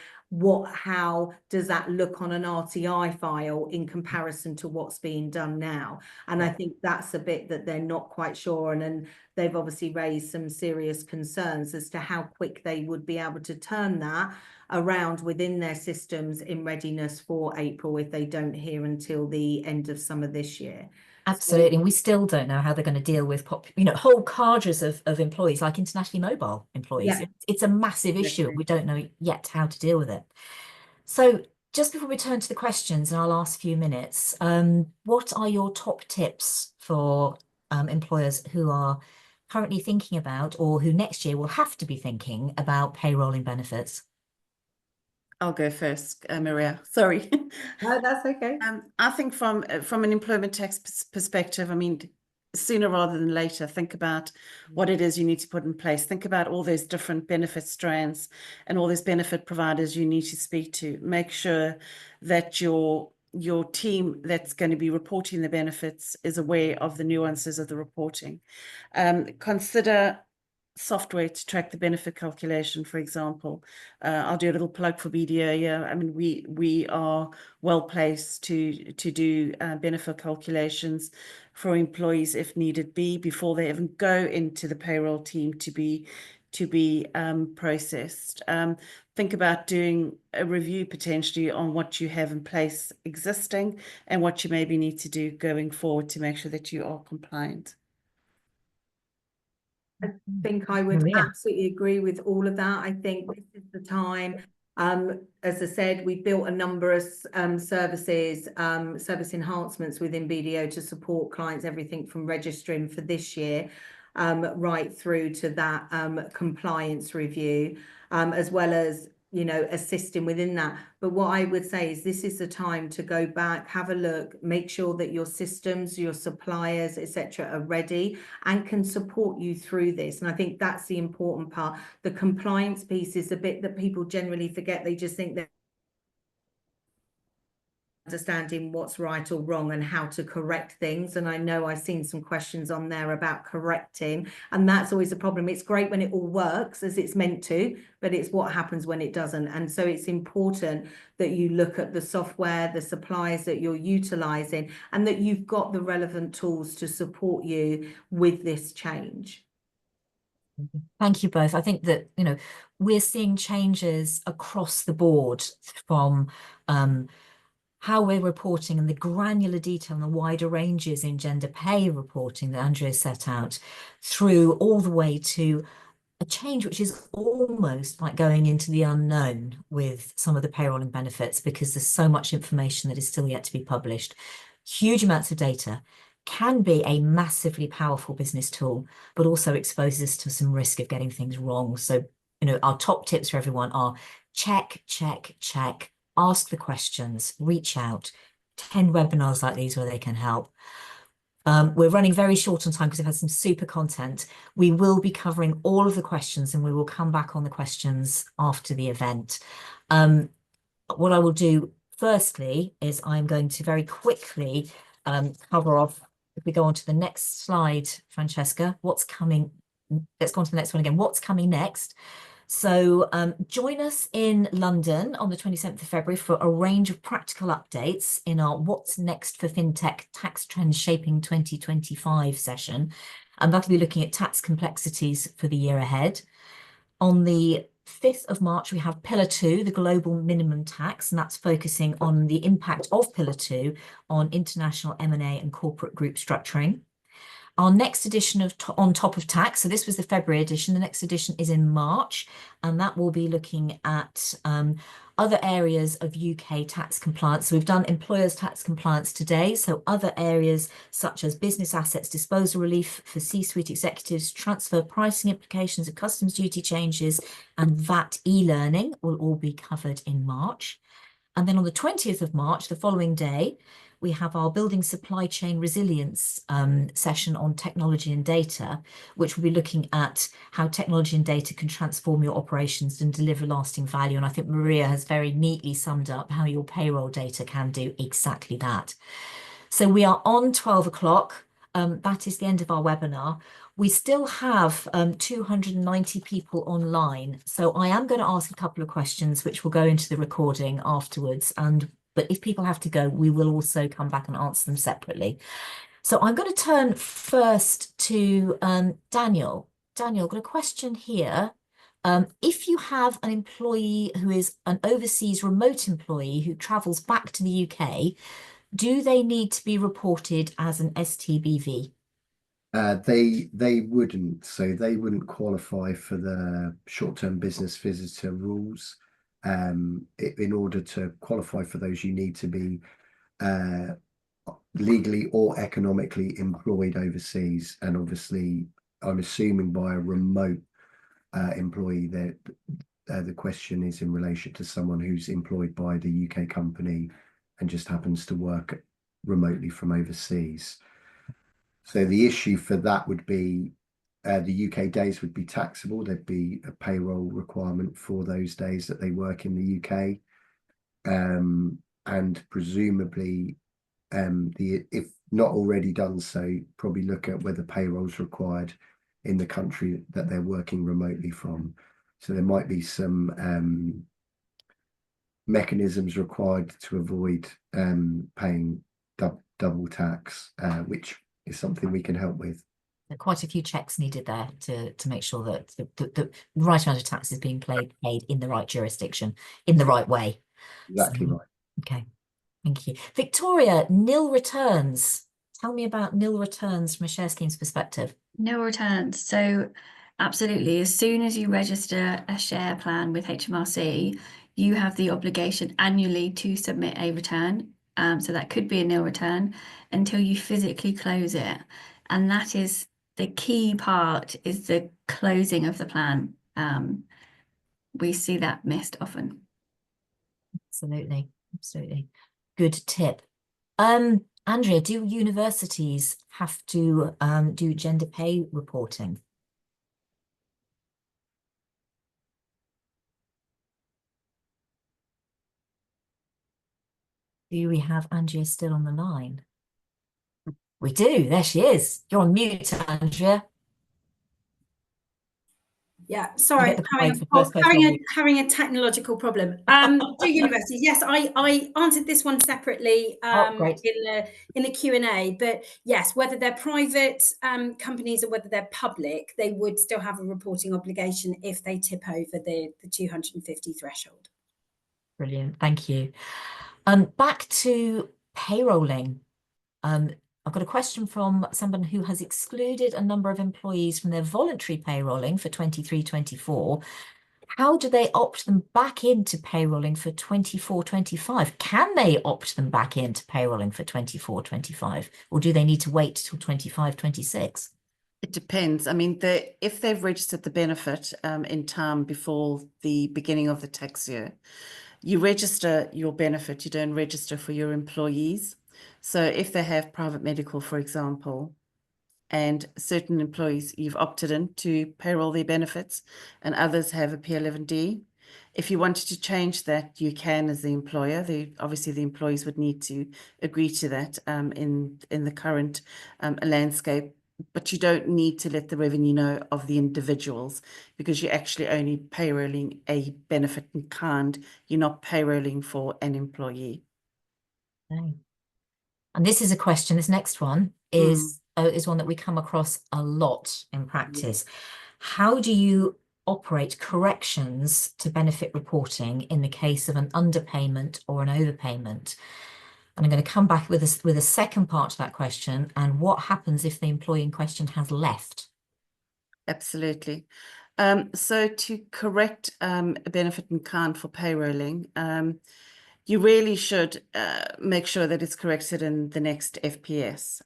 how does that look on an RTI file in comparison to what's being done now? And I think that's a bit that they're not quite sure on, and they've obviously raised some serious concerns as to how quick they would be able to turn that around within their systems in readiness for April if they don't hear until the end of summer this year. Absolutely. And we still don't know how they're going to deal with whole cadres of employees, like internationally mobile employees. Yeah. It's a massive issue. We don't know yet how to deal with it. So just before we turn to the questions in our last few minutes, what are your top tips for employers who are currently thinking about, or who next year will have to be thinking about, payrolling benefits? I'll go first, Maria. Sorry. No, that's okay. I think from an employment tax perspective, I mean, sooner rather than later, think about what it is you need to put in place. Think about all those different benefit strands and all those benefit providers you need to speak to. Make sure that your team that's going to be reporting the benefits is aware of the nuances of the reporting. Consider software to track the benefit calculation, for example. I'll do a little plug for BDO here. I mean, we are well placed to do benefit calculations for employees if needed be, before they even go into the payroll team to be processed. Think about doing a review potentially on what you have in place existing and what you maybe need to do going forward to make sure that you are compliant. I think I would absolutely agree with all of that. I think this is the time. As I said, we built a number of services, service enhancements within BDO to support clients, everything from registering for this year right through to that compliance review, as well as, you know, assisting within that. But what I would say is this is the time to go back, have a look, make sure that your systems, your suppliers, etc., are ready and can support you through this. And I think that's the important part. The compliance piece is a bit that people generally forget. They just think that understanding what's right or wrong and how to correct things. And I know I've seen some questions on there about correcting, and that's always a problem. It's great when it all works as it's meant to, but it's what happens when it doesn't. And so it's important that you look at the software, the suppliers that you're utilizing, and that you've got the relevant tools to support you with this change. Thank you both. I think that, you know, we're seeing changes across the board from how we're reporting and the granular detail and the wider ranges in gender pay reporting that Andrea set out, through all the way to a change which is almost like going into the unknown with some of the payrolling benefits, because there's so much information that is still yet to be published. Huge amounts of data can be a massively powerful business tool, but also exposes us to some risk of getting things wrong. So, you know, our top tips for everyone are check, check, check. Ask the questions, reach out, attend webinars like these where they can help. We're running very short on time because we've had some super content. We will be covering all of the questions and we will come back on the questions after the event. What I will do firstly is I'm going to very quickly cover off, if we go on to the next slide, Francesca, what's coming let's go on to the next one again. What's coming next? So join us in London on the 27th of February for a range of practical updates in our What's Next for FinTech Tax Trends Shaping 2025 session. And that'll be looking at tax complexities for the year ahead. On the 5th of March, we have Pillar 2, the global minimum tax, and that's focusing on the impact of Pillar 2 on international M&A and corporate group structuring. Our next edition of On Top of Tax, so this was the February edition, the next edition is in March, and that will be looking at other areas of UK tax compliance. So we've done employers' tax compliance today, so other areas such as business assets disposal relief for C-suite executives, transfer pricing implications of customs duty changes, and VAT e-learning will all be covered in March. And then on the 20th of March, the following day, we have our Building Supply Chain Resilience session on technology and data, which will be looking at how technology and data can transform your operations and deliver lasting value. And I think Maria has very neatly summed up how your payroll data can do exactly that. So we are on 12 o'clock. That is the end of our webinar. We still have 290 people online. So I am going to ask a couple of questions, which will go into the recording afterwards. But if people have to go, we will also come back and answer them separately. So I'm going to turn first to Daniel. Daniel, I've got a question here. If you have an employee who is an overseas remote employee who travels back to the UK, do they need to be reported as an STBV? They wouldn't. So they wouldn't qualify for the short-term business visitor rules. In order to qualify for those, you need to be legally or economically employed overseas. And obviously, I'm assuming by a remote employee that the question is in relation to someone who's employed by the UK company and just happens to work remotely from overseas. So the issue for that would be the UK days would be taxable. There'd be a payroll requirement for those days that they work in the UK. And presumably, if not already done so, probably look at whether payroll's required in the country that they're working remotely from. So there might be some mechanisms required to avoid paying double tax, which is something we can help with. Quite a few checks needed there to make sure that the right amount of tax is being paid in the right jurisdiction, in the right way. Exactly right. Okay, thank you. Victoria, nil returns. Tell me about nil returns from a share scheme's perspective. Nil returns. So absolutely, as soon as you register a share plan with HMRC, you have the obligation annually to submit a return. So that could be a nil return until you physically close it. And that is the key part, is the closing of the plan. We see that missed often. Absolutely, absolutely. Good tip. Andrea, do universities have to do gender pay reporting? Do we have Andrea still on the line? We do. There she is. You're on mute, Andrea. Yeah, sorry, having a technological problem. To universities, yes, I answered this one separately in the Q&A, but yes, whether they're private companies or whether they're public, they would still have a reporting obligation if they tip over the 250 threshold. Brilliant, thank you. Back to payrolling. I've got a question from someone who has excluded a number of employees from their voluntary payrolling for 23-24. How do they opt them back into payrolling for 24-25? Can they opt them back into payrolling for 24-25? Or do they need to wait till 25-26? It depends. I mean, if they've registered the benefit in time before the beginning of the tax year, you register your benefit, you don't register for your employees. So if they have private medical, for example, and certain employees, you've opted in to payroll their benefits, and others have a P11D. If you wanted to change that, you can as the employer. Obviously, the employees would need to agree to that in the current landscape. but you don't need to let the revenue know of the individuals, because you're actually only payrolling a benefit in kind. You're not payrolling for an employee. Okay. And this is a question, this next one is one that we come across a lot in practice. How do you operate corrections to benefit reporting in the case of an underpayment or an overpayment? And I'm going to come back with a second part to that question, and what happens if the employee in question has left? Absolutely. So to correct a benefit in kind for payrolling, you really should make sure that it's corrected in the next FPS.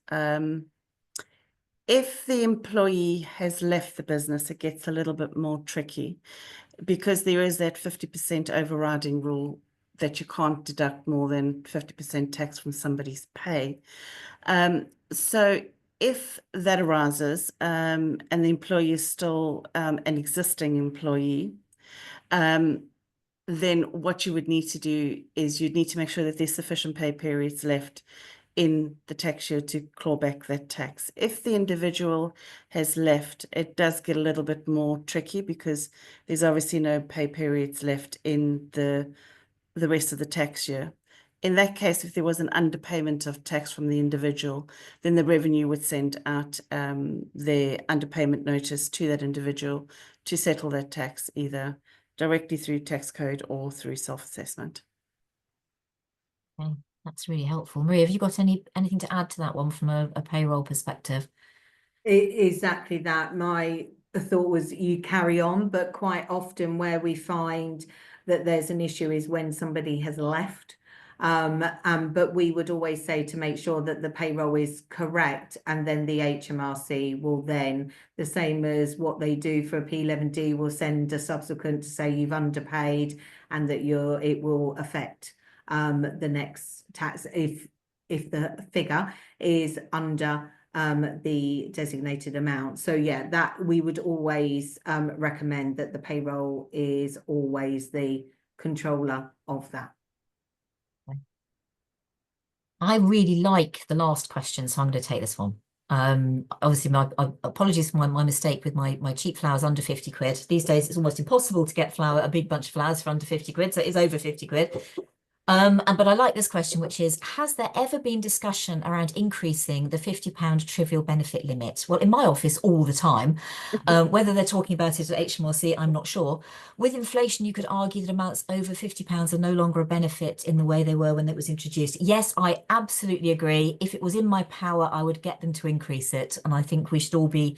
If the employee has left the business, it gets a little bit more tricky, because there is that 50% overriding rule that you can't deduct more than 50% tax from somebody's pay. So if that arises, and the employee is still an existing employee, then what you would need to do is you'd need to make sure that there's sufficient pay periods left in the tax year to claw back that tax. If the individual has left, it does get a little bit more tricky, because there's obviously no pay periods left in the rest of the tax year. In that case, if there was an underpayment of tax from the individual, then the revenue would send out their underpayment notice to that individual to settle that tax, either directly through tax code or through self-assessment. Okay, that's really helpful. Maria, have you got anything to add to that one from a payroll perspective? Exactly that. My thought was you carry on, but quite often where we find that there's an issue is when somebody has left. But we would always say to make sure that the payroll is correct, and then the HMRC will then, the same as what they do for a P11D, will send a subsequent to say you've underpaid, and that it will affect the next tax if the figure is under the designated amount. So yeah, that we would always recommend that the payroll is always the controller of that. I really like the last question, so I'm going to take this one. Obviously, apologies for my mistake with my cheap flowers under 50 quid. These days, it's almost impossible to get a big bunch of flowers for under 50 quid, so it is over 50 quid. But I like this question, which is, has there ever been discussion around increasing the £50 trivial benefit limit? Well, in my office all the time. Whether they're talking about it at HMRC, I'm not sure. With inflation, you could argue that amounts over £50 are no longer a benefit in the way they were when it was introduced. Yes, I absolutely agree. If it was in my power, I would get them to increase it. And I think we should all be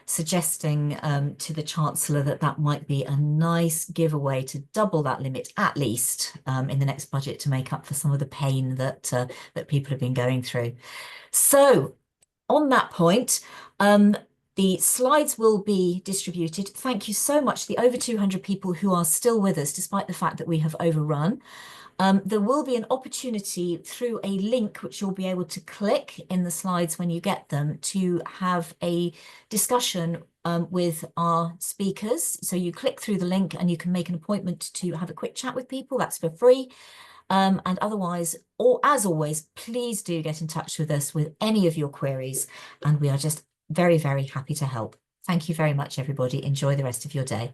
suggesting to the Chancellor that might be a nice giveaway to double that limit, at least in the next budget, to make up for some of the pain that people have been going through. So on that point, the slides will be distributed. Thank you so much to the over 200 people who are still with us, despite the fact that we have overrun. There will be an opportunity through a link which you'll be able to click in the slides when you get them to have a discussion with our speakers. So you click through the link and you can make an appointment to have a quick chat with people. That's for free. And otherwise, or as always, please do get in touch with us with any of your queries, and we are just very, very happy to help. Thank you very much, everybody. Enjoy the rest of your day.